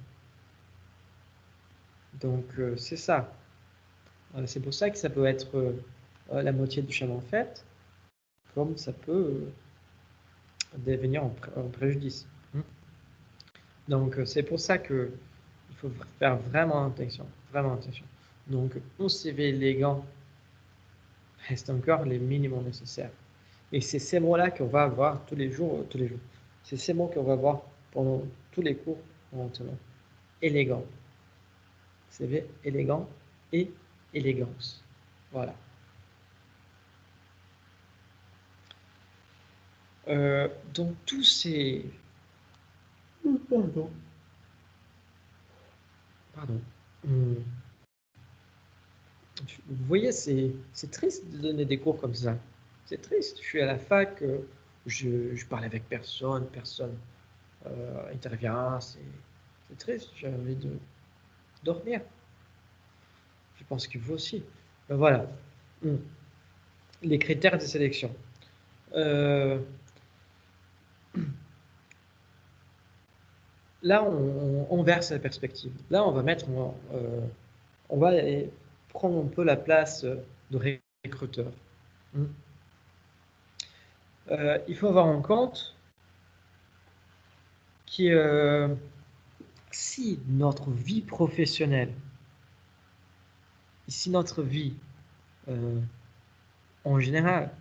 Donc, c'est ça. C'est pour ça que ça peut être la moitié du chemin fait, comme ça peut devenir en préjudice. Donc, c'est pour ça que il faut faire vraiment attention. Vraiment attention. Donc, un CV élégant reste encore les minimums nécessaires. Et c'est ces mots-là qu'on va avoir tous les jours. C'est ces mots qu'on va voir pendant tous les cours maintenant. Élégant. CV élégant et élégance. Voilà. Donc tous ces... Pardon. Vous voyez, c'est triste de donner des cours comme ça. C'est triste. Je suis à la fac, je parle avec personne intervient. C'est triste. J'ai envie de dormir. Je pense que vous aussi. Ben voilà. Les critères de sélection. Là, on verse la perspective. Là, on va mettre, on va prendre un peu la place de recruteur. Il faut avoir en compte que si notre vie professionnelle, si notre vie en général,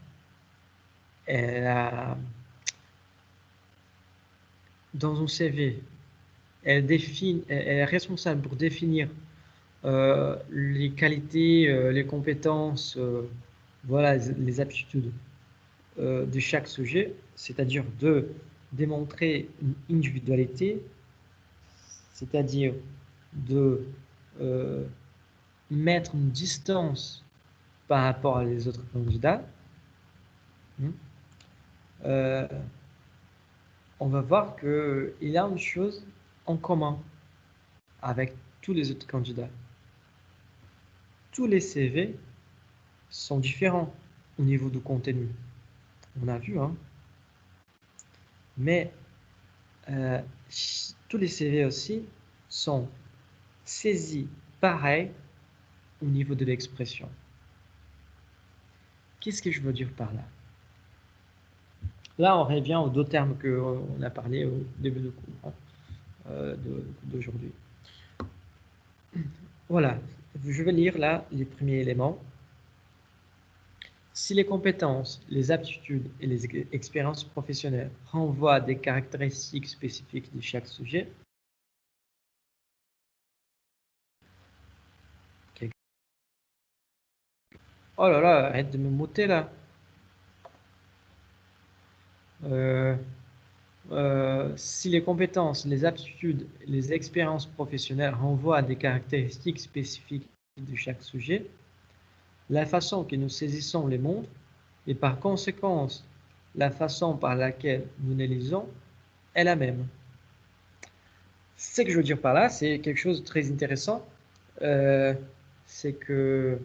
dans un CV, elle est responsable pour définir les qualités, les compétences, voilà, les aptitudes de chaque sujet, c'est-à-dire de démontrer une individualité, c'est-à-dire de mettre une distance par rapport à les autres candidats. On va voir qu'il y a une chose en commun avec tous les autres candidats. Tous les CV sont différents au niveau du contenu. On a vu, hein. Mais tous les CV aussi sont saisis pareil au niveau de l'expression. Qu'est-ce que je veux dire par là? Là, on revient aux deux termes qu'on a parlé au début du cours d'aujourd'hui. Voilà, je vais lire là les premiers éléments. Si les compétences, les aptitudes et les expériences professionnelles renvoient à des caractéristiques spécifiques de chaque sujet, oh là là, arrête de me muter là. Si les compétences, les aptitudes, les expériences professionnelles renvoient à des caractéristiques spécifiques de chaque sujet, la façon que nous saisissons les mondes et par conséquent la façon par laquelle nous les lisons est la même. Ce que je veux dire par là, c'est quelque chose de très intéressant, c'est que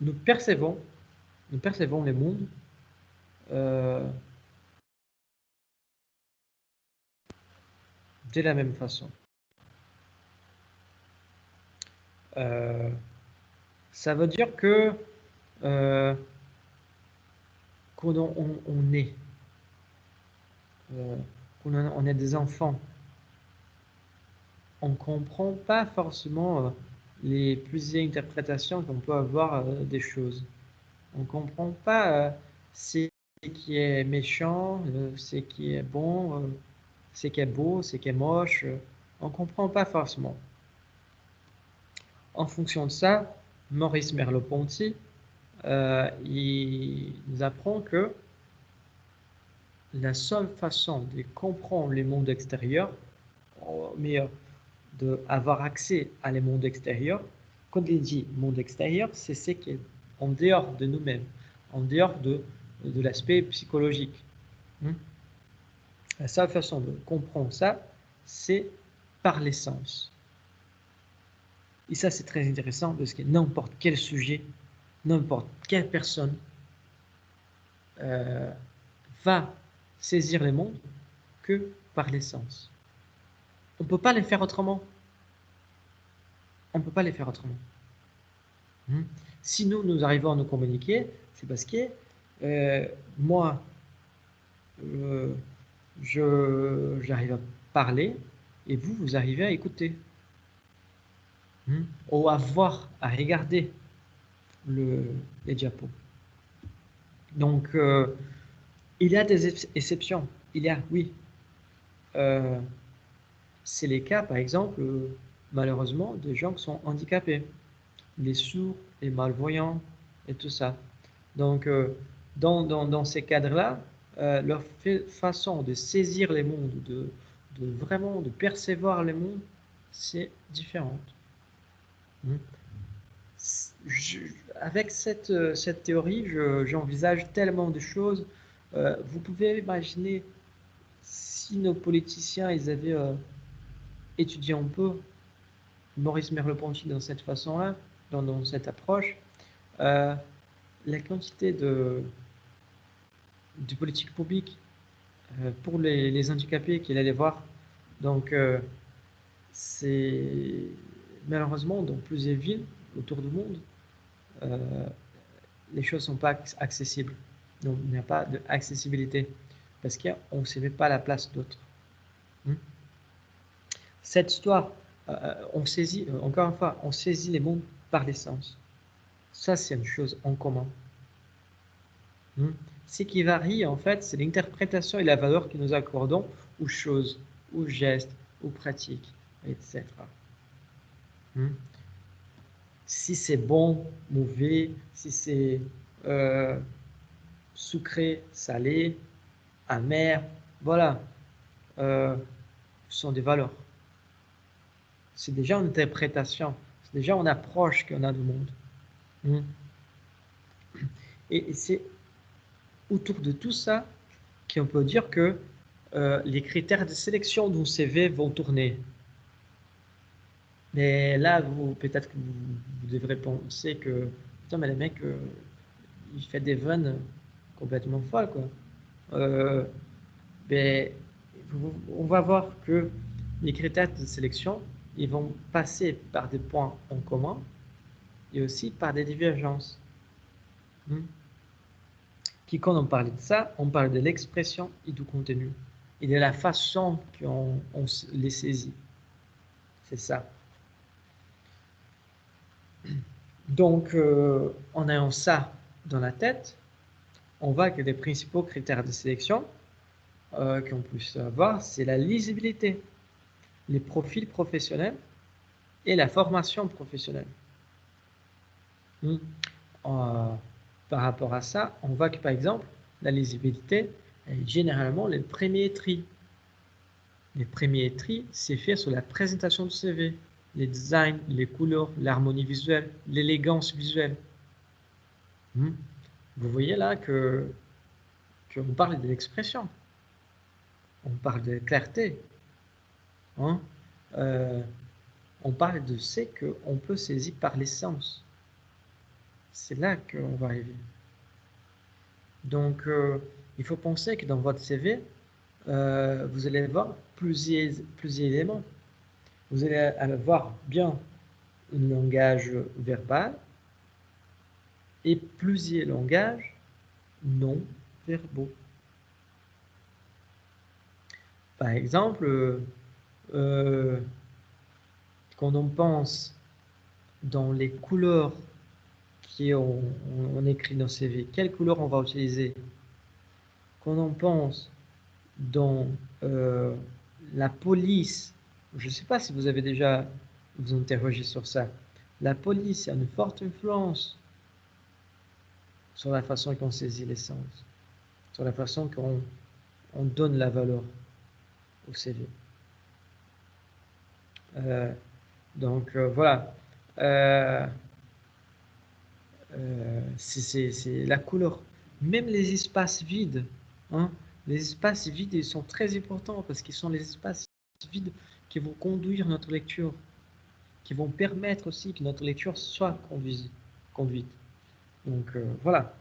nous percevons les mondes de la même façon. Ça veut dire que quand on est des enfants, on ne comprend pas forcément les plusieurs interprétations qu'on peut avoir des choses. On ne comprend pas ce qui est méchant, ce qui est bon, ce qui est beau, ce qui est moche. On ne comprend pas forcément. En fonction de ça, Maurice Merleau-Ponty il nous apprend que la seule façon de comprendre les mondes extérieurs, mais d'avoir accès à les mondes extérieurs, quand il dit monde extérieur, c'est ce qui est en dehors de nous-mêmes, en dehors de l'aspect psychologique. La seule façon de comprendre ça, c'est par les sens. Et ça, c'est très intéressant parce que n'importe quel sujet, n'importe quelle personne va saisir les mondes que par les sens. On ne peut pas les faire autrement. On ne peut pas les faire autrement. Si nous arrivons à nous communiquer, c'est parce que moi, j'arrive à parler et vous arrivez à écouter. Ou à voir, à regarder les diapos. Donc, il y a des exceptions. Il y a, oui. C'est les cas, par exemple, malheureusement, de gens qui sont handicapés. Les sourds, les malvoyants et tout ça. Donc, dans ces cadres-là, leur façon de saisir les mondes, vraiment de percevoir les mondes, c'est différente. Avec cette théorie, j'envisage tellement de choses. Vous pouvez imaginer si nos politiciens ils avaient étudié un peu Maurice Merleau-Ponty dans cette façon-là, dans cette approche, la quantité de politique publique pour les handicapés qu'il allait voir. Donc, c'est malheureusement dans plusieurs villes autour du monde, les choses ne sont pas accessibles. Donc, il n'y a pas d'accessibilité parce qu'on ne se met pas à la place d'autres. Cette histoire, on saisit, encore une fois, on saisit les mondes par les sens. Ça, c'est une chose en commun. Ce qui varie, en fait, c'est l'interprétation et la valeur que nous accordons aux choses, aux gestes, aux pratiques, etc. Si c'est bon, mauvais, si c'est sucré, salé, amer, voilà, ce sont des valeurs. C'est déjà une interprétation, c'est déjà une approche qu'on a du monde. Et c'est autour de tout ça qu'on peut dire que les critères de sélection d'un CV vont tourner. Mais là, peut-être que vous devrez penser que putain, mais le mec, il fait des vannes complètement folles, quoi. Mais on va voir que les critères de sélection, ils vont passer par des points en commun et aussi par des divergences. Puis quand on parle de ça, on parle de l'expression et du contenu et de la façon qu'on les saisit. C'est ça. Donc, en ayant ça dans la tête, on voit que les principaux critères de sélection qu'on puisse avoir, c'est la lisibilité, les profils professionnels et la formation professionnelle. Par rapport à ça, on voit que par exemple, la lisibilité est généralement le premier tri. Les premiers tris, c'est fait sur la présentation du CV, les designs, les couleurs, l'harmonie visuelle, l'élégance visuelle. Vous voyez là qu'on parle de l'expression, on parle de clarté, on parle de ce qu'on peut saisir par les sens. C'est là qu'on va arriver. Donc, il faut penser que dans votre CV, vous allez avoir plusieurs éléments. Vous allez avoir bien un langage verbal et plusieurs langages non verbaux. Par exemple, quand on pense dans les couleurs on écrit dans le CV, quelles couleurs on va utiliser? Quand on pense dans la police, je ne sais pas si vous avez déjà vous interrogé sur ça, la police a une forte influence sur la façon qu'on saisit les sens, sur la façon qu'on donne la valeur au CV. Donc voilà, c'est la couleur. Même les espaces vides, les espaces vides ils sont très importants parce qu'ils sont les espaces vides qui vont conduire notre lecture, qui vont permettre aussi que notre lecture soit conduite. Donc voilà,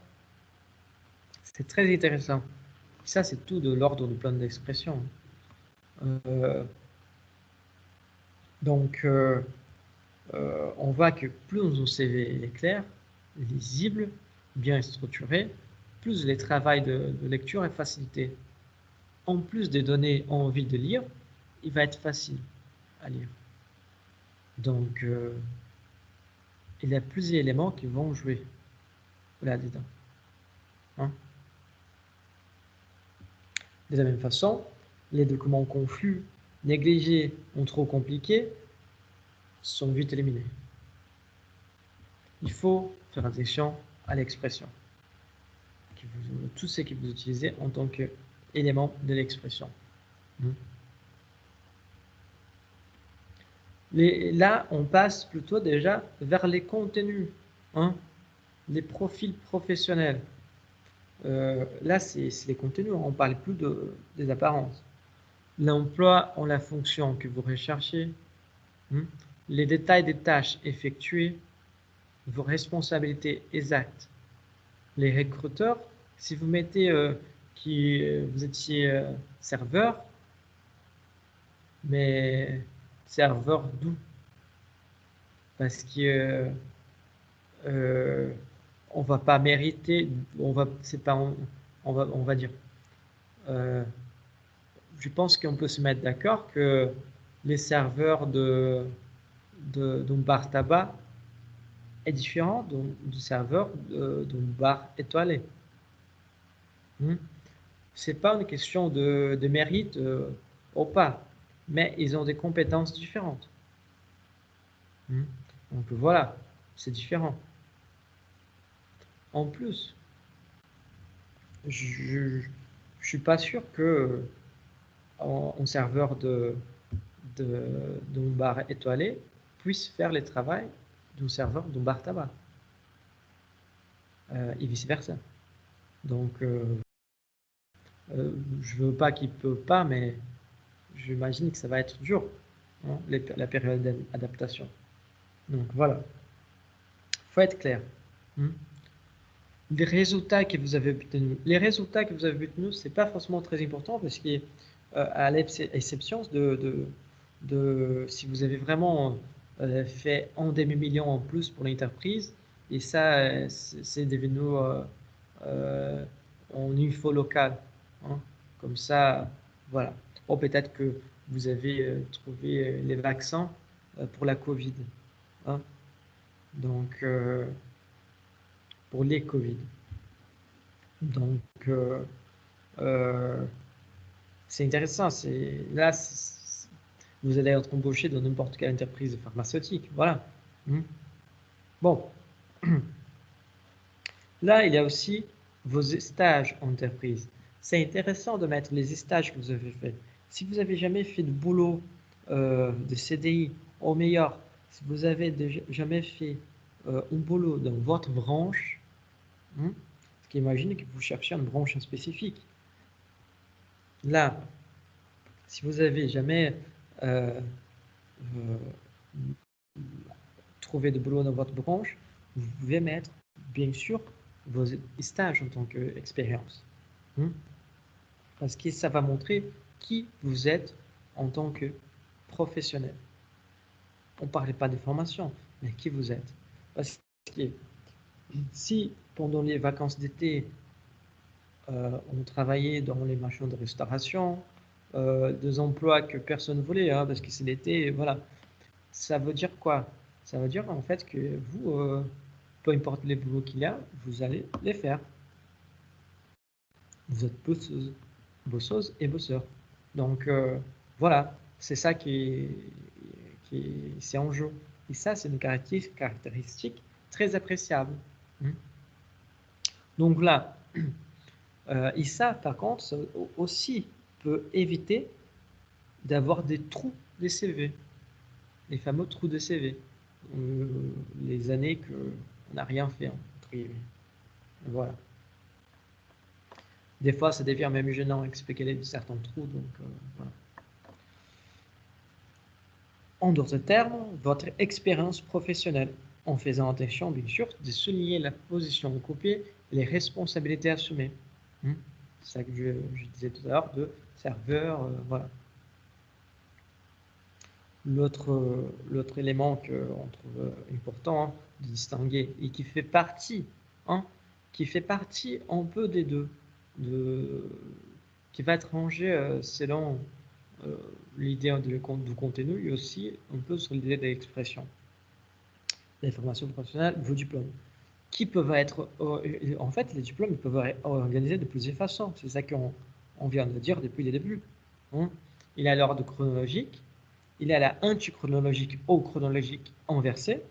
c'est très intéressant. Ça, c'est tout de l'ordre du plan d'expression. Donc, on voit que plus nos CV est clair, lisible, bien structuré, plus le travail de lecture est facilité. En plus des données envie de lire, il va être facile à lire. Donc, il y a plusieurs éléments qui vont jouer là-dedans. Hein? De la même façon, les documents confus, négligés ou trop compliqués sont vite éliminés. Il faut faire attention à l'expression. Tout ce que vous utilisez en tant qu'élément de l'expression. Là, on passe plutôt déjà vers les contenus, hein, les profils professionnels. Là, c'est les contenus, on ne parle plus des apparences. L'emploi en la fonction que vous recherchez, les détails des tâches effectuées, vos responsabilités exactes. Les recruteurs, si vous mettez vous étiez serveur, mais serveur d'où? Parce que on va pas mériter, on va dire. Je pense qu'on peut se mettre d'accord que les serveurs d'un bar tabac est différent du serveur d'un bar étoilé. C'est pas une question de mérite ou pas, mais ils ont des compétences différentes. Donc voilà, c'est différent. En plus, je suis pas sûr que un serveur d'un bar étoilé puisse faire le travail d'un serveur d'un bar tabac. Et vice-versa. Donc, je veux pas qu'il peut pas, mais j'imagine que ça va être dur, hein, la période d'adaptation. Donc, voilà. Il faut être clair. Les résultats que vous avez obtenus. Les résultats que vous avez obtenus, ce n'est pas forcément très important parce qu'à l'exception si vous avez vraiment fait un demi-million en plus pour l'entreprise, et ça, c'est devenu en info locale. Hein. Comme ça, voilà. Ou peut-être que vous avez trouvé les vaccins pour la Covid. Hein. Donc, pour les Covid. Donc, c'est intéressant. Là, vous allez être embauché dans n'importe quelle entreprise pharmaceutique. Voilà. Bon. Là, il y a aussi vos stages en entreprise. C'est intéressant de mettre les stages que vous avez faits. Si vous n'avez jamais fait de boulot de CDI, au meilleur, si vous avez jamais fait un boulot dans votre branche, parce qu'imaginez que vous cherchez une branche spécifique. Là, si vous n'avez jamais trouvé de boulot dans votre branche, vous pouvez mettre, bien sûr, vos stages en tant qu'expérience. Parce que ça va montrer qui vous êtes en tant que professionnel. On ne parlait pas de formation, mais qui vous êtes. Parce que si pendant les vacances d'été, on travaillait dans les marchands de restauration, des emplois que personne ne voulait, hein, parce que c'est l'été, voilà. Ça veut dire quoi? Ça veut dire en fait que vous, peu importe les boulots qu'il y a, vous allez les faire. Vous êtes bosseuse et bosseur. Donc voilà, c'est ça qui c'est en jeu. Et ça, c'est une caractéristique très appréciable. Donc là, et ça, par contre, ça aussi peut éviter d'avoir des trous de CV, les fameux trous de CV, les années qu'on n'a rien fait, entre guillemets. Voilà. Des fois, ça devient même gênant d'expliquer certains trous, donc voilà. En d'autres termes, votre expérience professionnelle, en faisant attention, bien sûr, de souligner la position occupée et les responsabilités assumées. C'est ça que je disais tout à l'heure, de serveur, voilà. L'autre élément qu'on trouve important, hein, de distinguer et qui fait partie un peu des deux, qui va être rangé selon l'idée du contenu et aussi un peu sur l'idée de l'expression. Les formations professionnelles, vos diplômes, qui peuvent être, en fait, les diplômes ils peuvent être organisés de plusieurs façons. C'est ça qu'on vient de dire depuis le début. Hein. Il y a l'ordre chronologique, il y a la antichronologique ou chronologique inversée.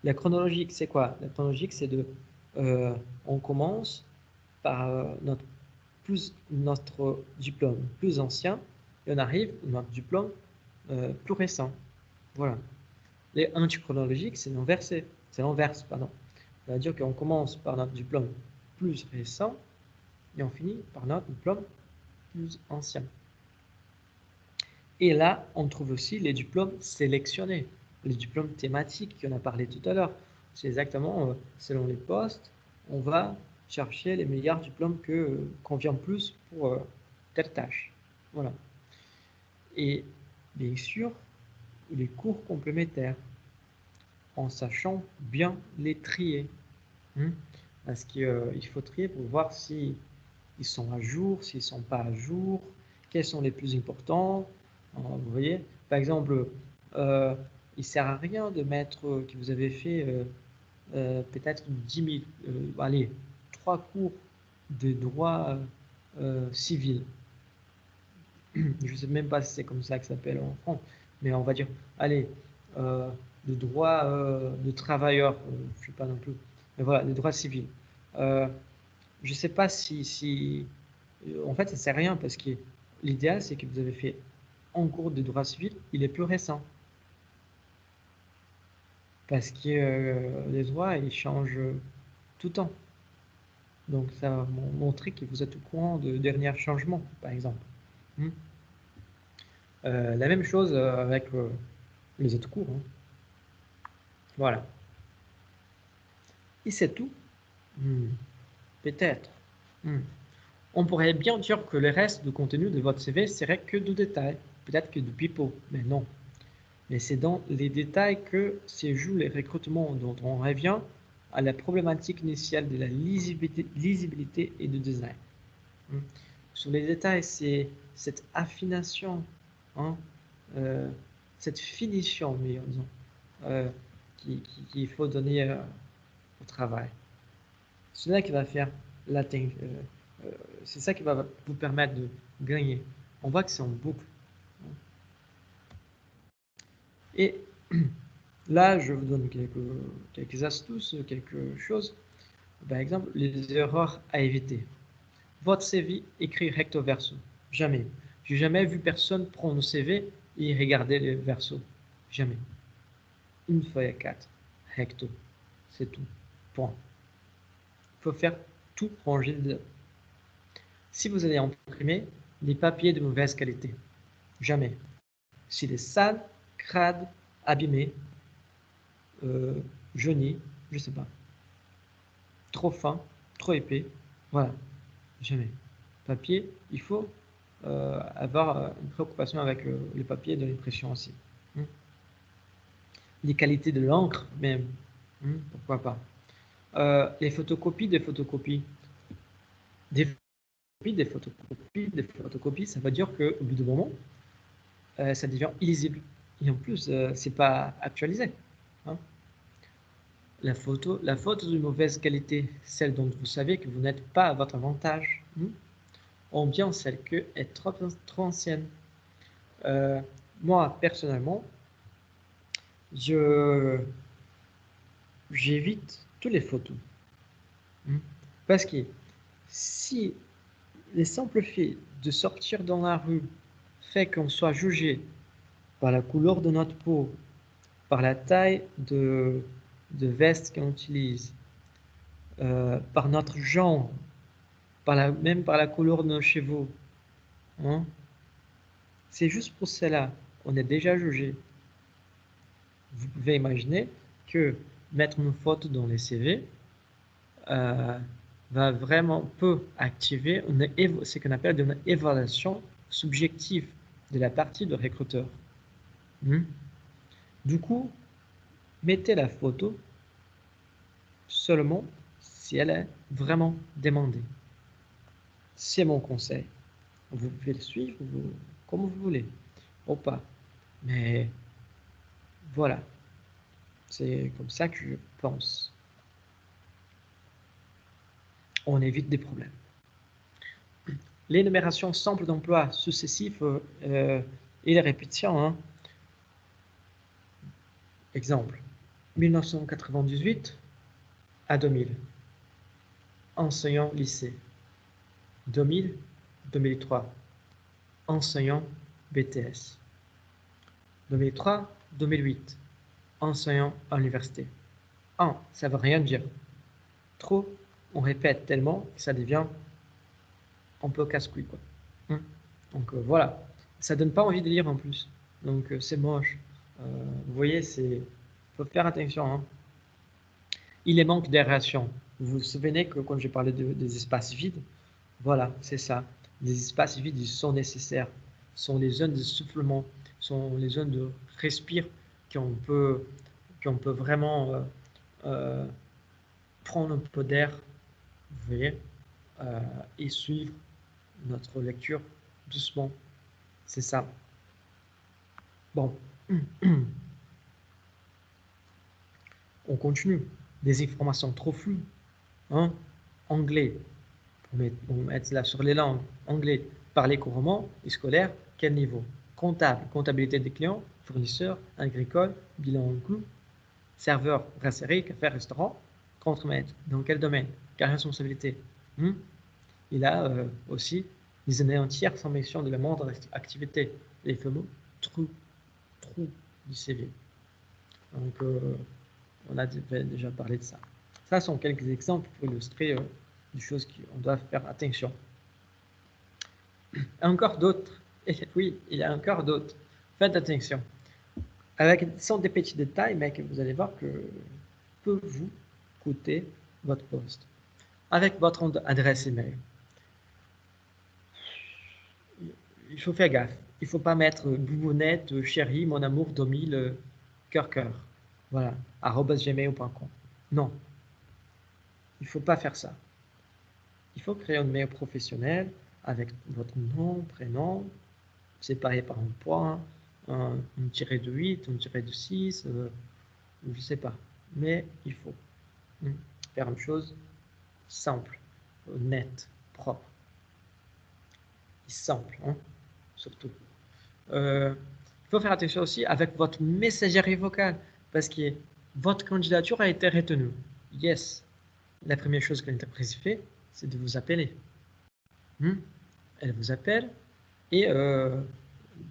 La chronologique, c'est quoi? La chronologique, c'est on commence par notre diplôme plus ancien et on arrive à notre diplôme plus récent. Voilà. Les antichronologiques, c'est l'inversé. C'est l'inverse, pardon. C'est-à-dire qu'on commence par notre diplôme plus récent et on finit par notre diplôme plus ancien. Et là, on trouve aussi les diplômes sélectionnés, les diplômes thématiques qu'on a parlé tout à l'heure. C'est exactement, selon les postes, on va chercher les meilleurs diplômes que convient plus pour telle tâche. Voilà. Et bien sûr, les cours complémentaires, en sachant bien les trier. Parce qu'il faut trier pour voir si ils sont à jour, s'ils ne sont pas à jour, quels sont les plus importants. Vous voyez, par exemple, il ne sert à rien de mettre que vous avez fait peut-être 10 000, allez, 3 cours de droit civil. Je ne sais même pas si c'est comme ça que ça s'appelle en France, mais on va dire, allez, de droit de travailleur, je ne sais pas non plus, mais voilà, de droit civil. Je ne sais pas si en fait, ça ne sert à rien parce que l'idéal, c'est que vous avez fait un cours de droit civil, il est plus récent. Parce que les droits, ils changent tout le temps. Donc, ça va montrer que vous êtes au courant de derniers changements, par exemple. La même chose avec les autres cours. Voilà. Et c'est tout. Peut-être. On pourrait bien dire que le reste du contenu de votre CV serait que du détail, peut-être que du pipeau, mais non. Mais c'est dans les détails que se jouent les recrutements, dont on revient à la problématique initiale de la lisibilité et du design. Sur les détails, c'est cette affination, cette finition, disons, qu'il faut donner au travail. C'est là qui va faire l'atteindre. C'est ça qui va vous permettre de gagner. On voit que c'est en boucle. Et là, je vous donne quelques astuces, quelque chose. Par exemple, les erreurs à éviter. Votre CV écrit recto verso. Jamais. J'ai jamais vu personne prendre le CV et regarder le verso. Jamais. Une feuille à 4. Recto. C'est tout. Point. Il faut faire tout ranger dedans. Si vous allez imprimer des papiers de mauvaise qualité, jamais. S'il est sale, crade, abîmé, jauni, je sais pas, trop fin, trop épais, voilà, jamais. Papier, il faut avoir une préoccupation avec les papiers de l'impression aussi. Les qualités de l'encre, même, pourquoi pas. Les photocopies des photocopies. Des photocopies, ça veut dire qu'au bout d'un moment, ça devient illisible. Et en plus, c'est pas actualisé. La photo de mauvaise qualité, celle dont vous savez que vous n'êtes pas à votre avantage, ou bien celle qui est trop ancienne. Moi, personnellement, j'évite toutes les photos. Parce que si les simples faits de sortir dans la rue fait qu'on soit jugé par la couleur de notre peau, par la taille de veste qu'on utilise, par notre genre, même par la couleur de nos cheveux, c'est juste pour cela qu'on est déjà jugé. Vous pouvez imaginer que mettre une photo dans les CV, peut activer ce qu'on appelle une évaluation subjective de la partie de recruteur. Du coup, mettez la photo seulement si elle est vraiment demandée. C'est mon conseil. Vous pouvez le suivre comme vous voulez, ou pas. Mais voilà, c'est comme ça que je pense. On évite des problèmes. L'énumération simple d'emploi successifs et les répétitions. Hein. Exemple, 1998 à 2000. Enseignant lycée. 2000, 2003. Enseignant BTS. 2003, 2008. Enseignant à l'université. Ça ne veut rien dire. Trop, on répète tellement que ça devient un peu casse-couille, quoi. Donc voilà, ça donne pas envie de lire en plus. Donc c'est moche. Vous voyez, faut faire attention. Hein. Il est manque d'aération. Vous vous souvenez que quand j'ai parlé des espaces vides, voilà, c'est ça. Les espaces vides, ils sont nécessaires. Sont les zones de soufflement, sont les zones de respire qu'on peut vraiment prendre un peu d'air, vous voyez, et suivre notre lecture doucement. C'est ça. Bon. On continue. Des informations trop floues. Hein? Anglais. On met là sur les langues. Anglais. Parler couramment et scolaire. Quel niveau? Comptable. Comptabilité des clients. Fournisseurs. Agricole. Bilan en coût. Serveur. Brasserie. Café. Restaurant. Contremaître. Dans quel domaine? Quelle responsabilité? Il a aussi des années entières sans mention de la moindre activité. Les fameux trous du CV. Donc, on a déjà parlé de ça. Ça sont quelques exemples pour illustrer des choses qu'on doit faire attention. Encore d'autres. Oui, il y a encore d'autres. Faites attention. Ce sont des petits détails, mais que vous allez voir que peut vous coûter votre poste. Avec votre adresse email. Il faut faire gaffe. Il ne faut pas mettre boubounette, chérie, mon amour, 2000, cœur. Voilà, @gmail.com. Non. Il ne faut pas faire ça. Il faut créer un mail professionnel avec votre nom, prénom, séparé par un point, un tiré de 8, un tiré de 6, je ne sais pas. Mais il faut faire une chose simple, nette, propre. Simple, hein, surtout. Il faut faire attention aussi avec votre messagerie vocale parce que votre candidature a été retenue. Yes. La première chose que l'entreprise fait, c'est de vous appeler. Elle vous appelle et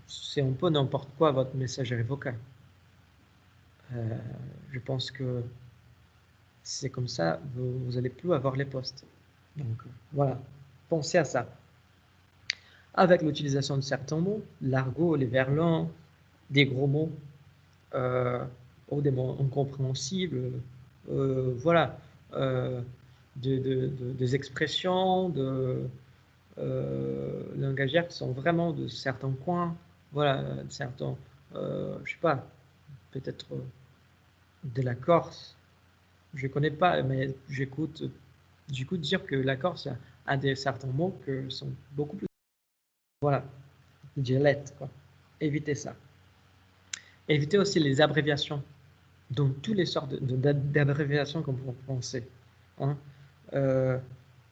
c'est un peu n'importe quoi votre messagerie vocale. Je pense que c'est comme ça, vous n'allez plus avoir les postes. Donc voilà, pensez à ça. Avec l'utilisation de certains mots, l'argot, les verlans, des gros mots, ou des mots incompréhensibles, voilà, des expressions, de langagières qui sont vraiment de certains coins, voilà, certains, je sais pas, peut-être de la Corse, je connais pas, mais j'écoute dire que la Corse a certains mots qui sont beaucoup plus. Voilà, dialecte, quoi. Évitez ça. Évitez aussi les abréviations, donc toutes les sortes d'abréviations que vous pensez. Hein.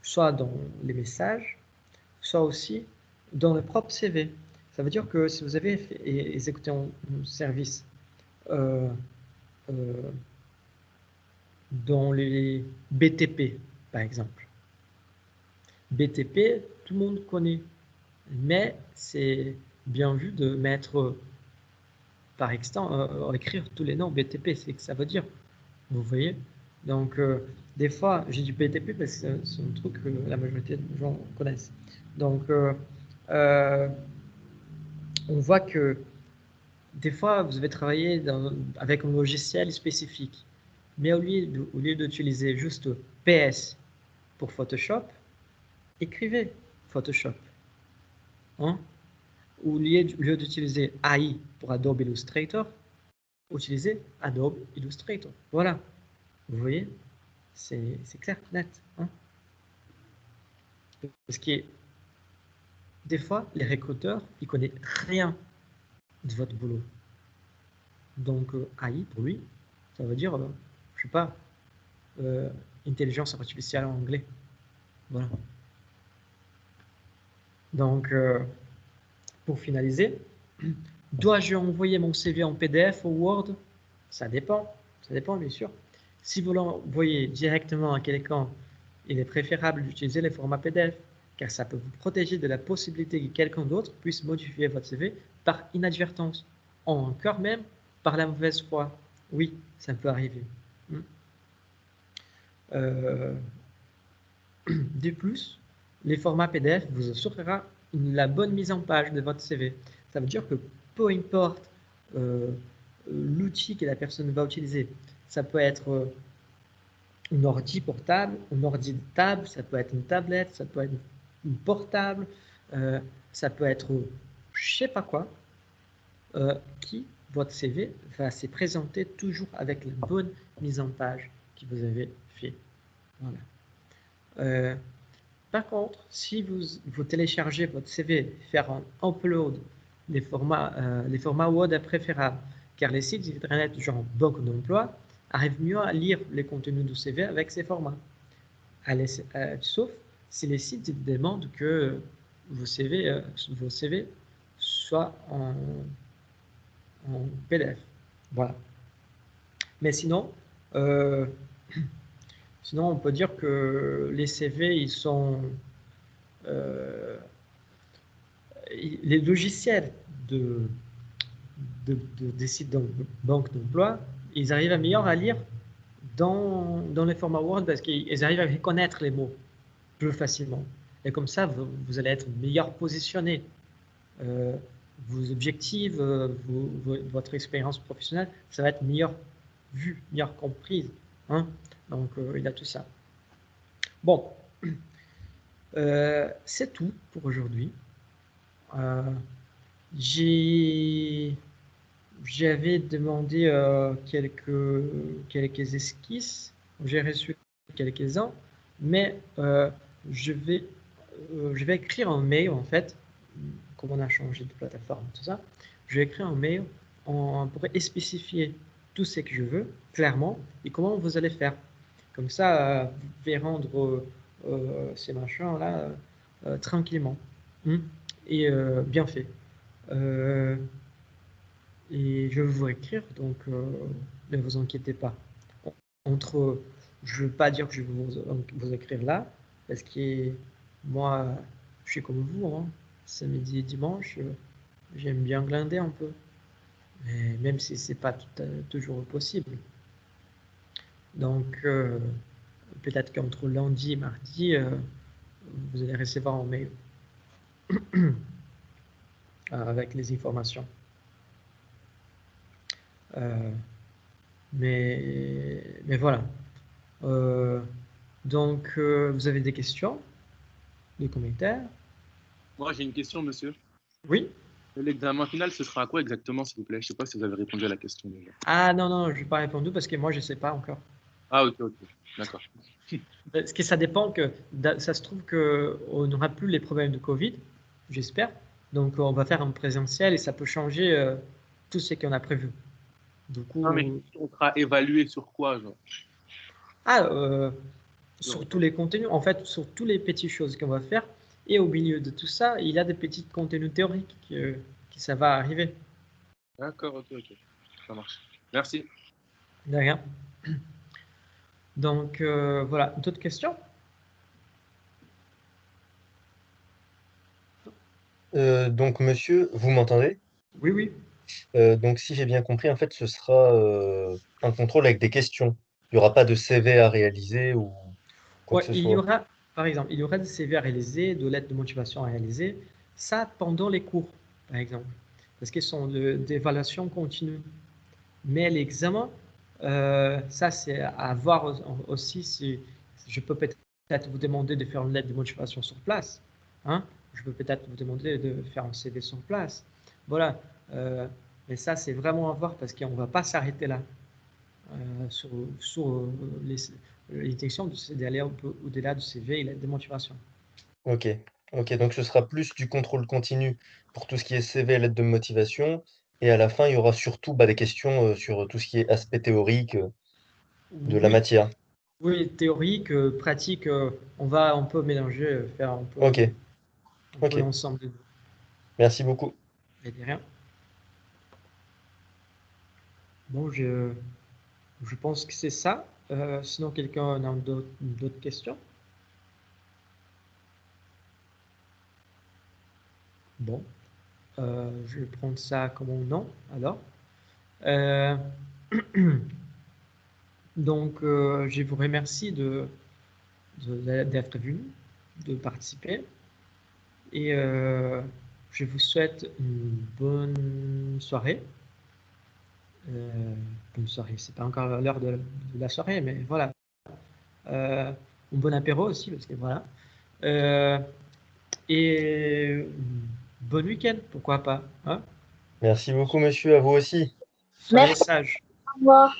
Soit dans les messages, soit aussi dans le propre CV. Ça veut dire que si vous avez exécuté un service dans les BTP, par exemple. BTP, tout le monde connaît. Mais c'est bien vu de mettre, par extant, écrire tous les noms BTP, c'est que ça veut dire, vous voyez. Donc, des fois, j'ai du BTP parce que c'est un truc que la majorité des gens connaissent. Donc, on voit que des fois, vous avez travaillé avec un logiciel spécifique, mais au lieu d'utiliser juste PS, pour Photoshop, écrivez Photoshop. Hein? Au lieu d'utiliser AI pour Adobe Illustrator, utilisez Adobe Illustrator. Voilà. Vous voyez, c'est clair, net. Hein? Parce que des fois, les recruteurs, ils ne connaissent rien de votre boulot. Donc, AI, pour lui, ça veut dire, je sais pas, intelligence artificielle en anglais. Voilà. Donc, pour finaliser, dois-je envoyer mon CV en PDF ou Word? Ça dépend bien sûr. Si vous l'envoyez directement à quelqu'un, il est préférable d'utiliser les formats PDF, car ça peut vous protéger de la possibilité que quelqu'un d'autre puisse modifier votre CV par inadvertance, ou encore même par la mauvaise foi. Oui, ça peut arriver. De plus, les formats PDF vous assurera la bonne mise en page de votre CV. Ça veut dire que peu importe l'outil que la personne va utiliser, ça peut être un ordi portable, un ordi de table, ça peut être une tablette, ça peut être une portable, ça peut être je sais pas quoi, qui votre CV va se présenter toujours avec la bonne mise en page que vous avez fait. Voilà. Par contre, si vous téléchargez votre CV, faire un upload, les formats Word est préférable, car les sites internet genre Banque d'emploi arrivent mieux à lire les contenus du CV avec ces formats. Sauf si les sites demandent que vos CV soient en PDF. Voilà. Mais sinon, on peut dire que les CV, ils sont les logiciels des sites de banque d'emploi, ils arrivent à mieux à lire dans les formats Word parce qu'ils arrivent à reconnaître les mots plus facilement. Et comme ça, vous allez être meilleur positionné. Vos objectifs, votre expérience professionnelle, ça va être meilleur vu, meilleur comprise. Hein? Donc, il y a tout ça. Bon, c'est tout pour aujourd'hui. J'avais demandé quelques esquisses, j'ai reçu quelques-uns, mais je vais écrire un mail en fait, comme on a changé de plateforme, tout ça, je vais écrire un mail pour spécifier tout ce que je veux, clairement, et comment vous allez faire. Comme ça, vous pouvez rendre ces machins-là tranquillement. Et bien fait. Et je vais vous écrire, donc ne vous inquiétez pas. Je ne veux pas dire que je vais vous écrire là, parce que moi, je suis comme vous, hein. Samedi et dimanche, j'aime bien glander un peu, mais même si ce n'est pas toujours possible. Donc, peut-être qu'entre lundi et mardi, vous allez recevoir un mail avec les informations. Mais voilà. Donc, vous avez des questions, des commentaires? Moi, j'ai une question, monsieur. Oui? L'examen final, ce sera à quoi exactement, s'il vous plaît? Je ne sais pas si vous avez répondu à la question déjà. Ah non, je n'ai pas répondu parce que moi, je ne sais pas encore. Ah, ok, d'accord. Parce que ça dépend que ça se trouve qu'on n'aura plus les problèmes de Covid, j'espère. Donc, on va faire en présentiel et ça peut changer tout ce qu'on a prévu. Du coup, Non, mais on sera évalué sur quoi, genre? Sur tous les contenus, en fait, sur toutes les petites choses qu'on va faire. Et au milieu de tout ça, il y a des petits contenus théoriques qui ça va arriver. D'accord, ok. Ça marche. Merci. De rien. Donc, voilà. D'autres questions? Donc, monsieur, vous m'entendez? Oui. Donc, si j'ai bien compris, en fait, ce sera un contrôle avec des questions. Il n'y aura pas de CV à réaliser ou quoi que Ouais, ce il y soit. aura, par exemple, il y aura des CV à réaliser, de lettres de motivation à réaliser. Ça, pendant les cours, par exemple. Parce qu'ils sont d'évaluation continue. Mais l'examen, ça, c'est à voir aussi si je peux peut-être peut-être vous demander de faire une lettre de motivation sur place. Hein. Je peux peut-être vous demander de faire un CV sur place. Voilà. Mais ça, c'est vraiment à voir parce qu'on ne va pas s'arrêter là. Sur l'intention, c'est d'aller au-delà du CV et lettre de motivation. Ok, ok, donc ce sera plus du contrôle continu pour tout ce qui est CV, lettre de motivation, et à la fin, il y aura surtout des questions sur tout ce qui est aspect théorique de la Oui, matière. oui, théorique, pratique, on peut mélanger, faire Ok, un peu ok, l'ensemble des deux. merci beaucoup. Et de rien. Bon, je pense que c'est ça. Sinon, quelqu'un a d'autres questions? Bon, je vais prendre ça comme un non, alors. Euh, donc, je vous remercie d'être venu, de participer. Et je vous souhaite une bonne soirée. Bonne soirée, c'est pas encore l'heure de la soirée, mais voilà. Un bon apéro aussi, parce que voilà. Euh, et bon week-end, pourquoi pas. Hein? Merci beaucoup, monsieur, à vous aussi. Soyez Merci, sages. au revoir.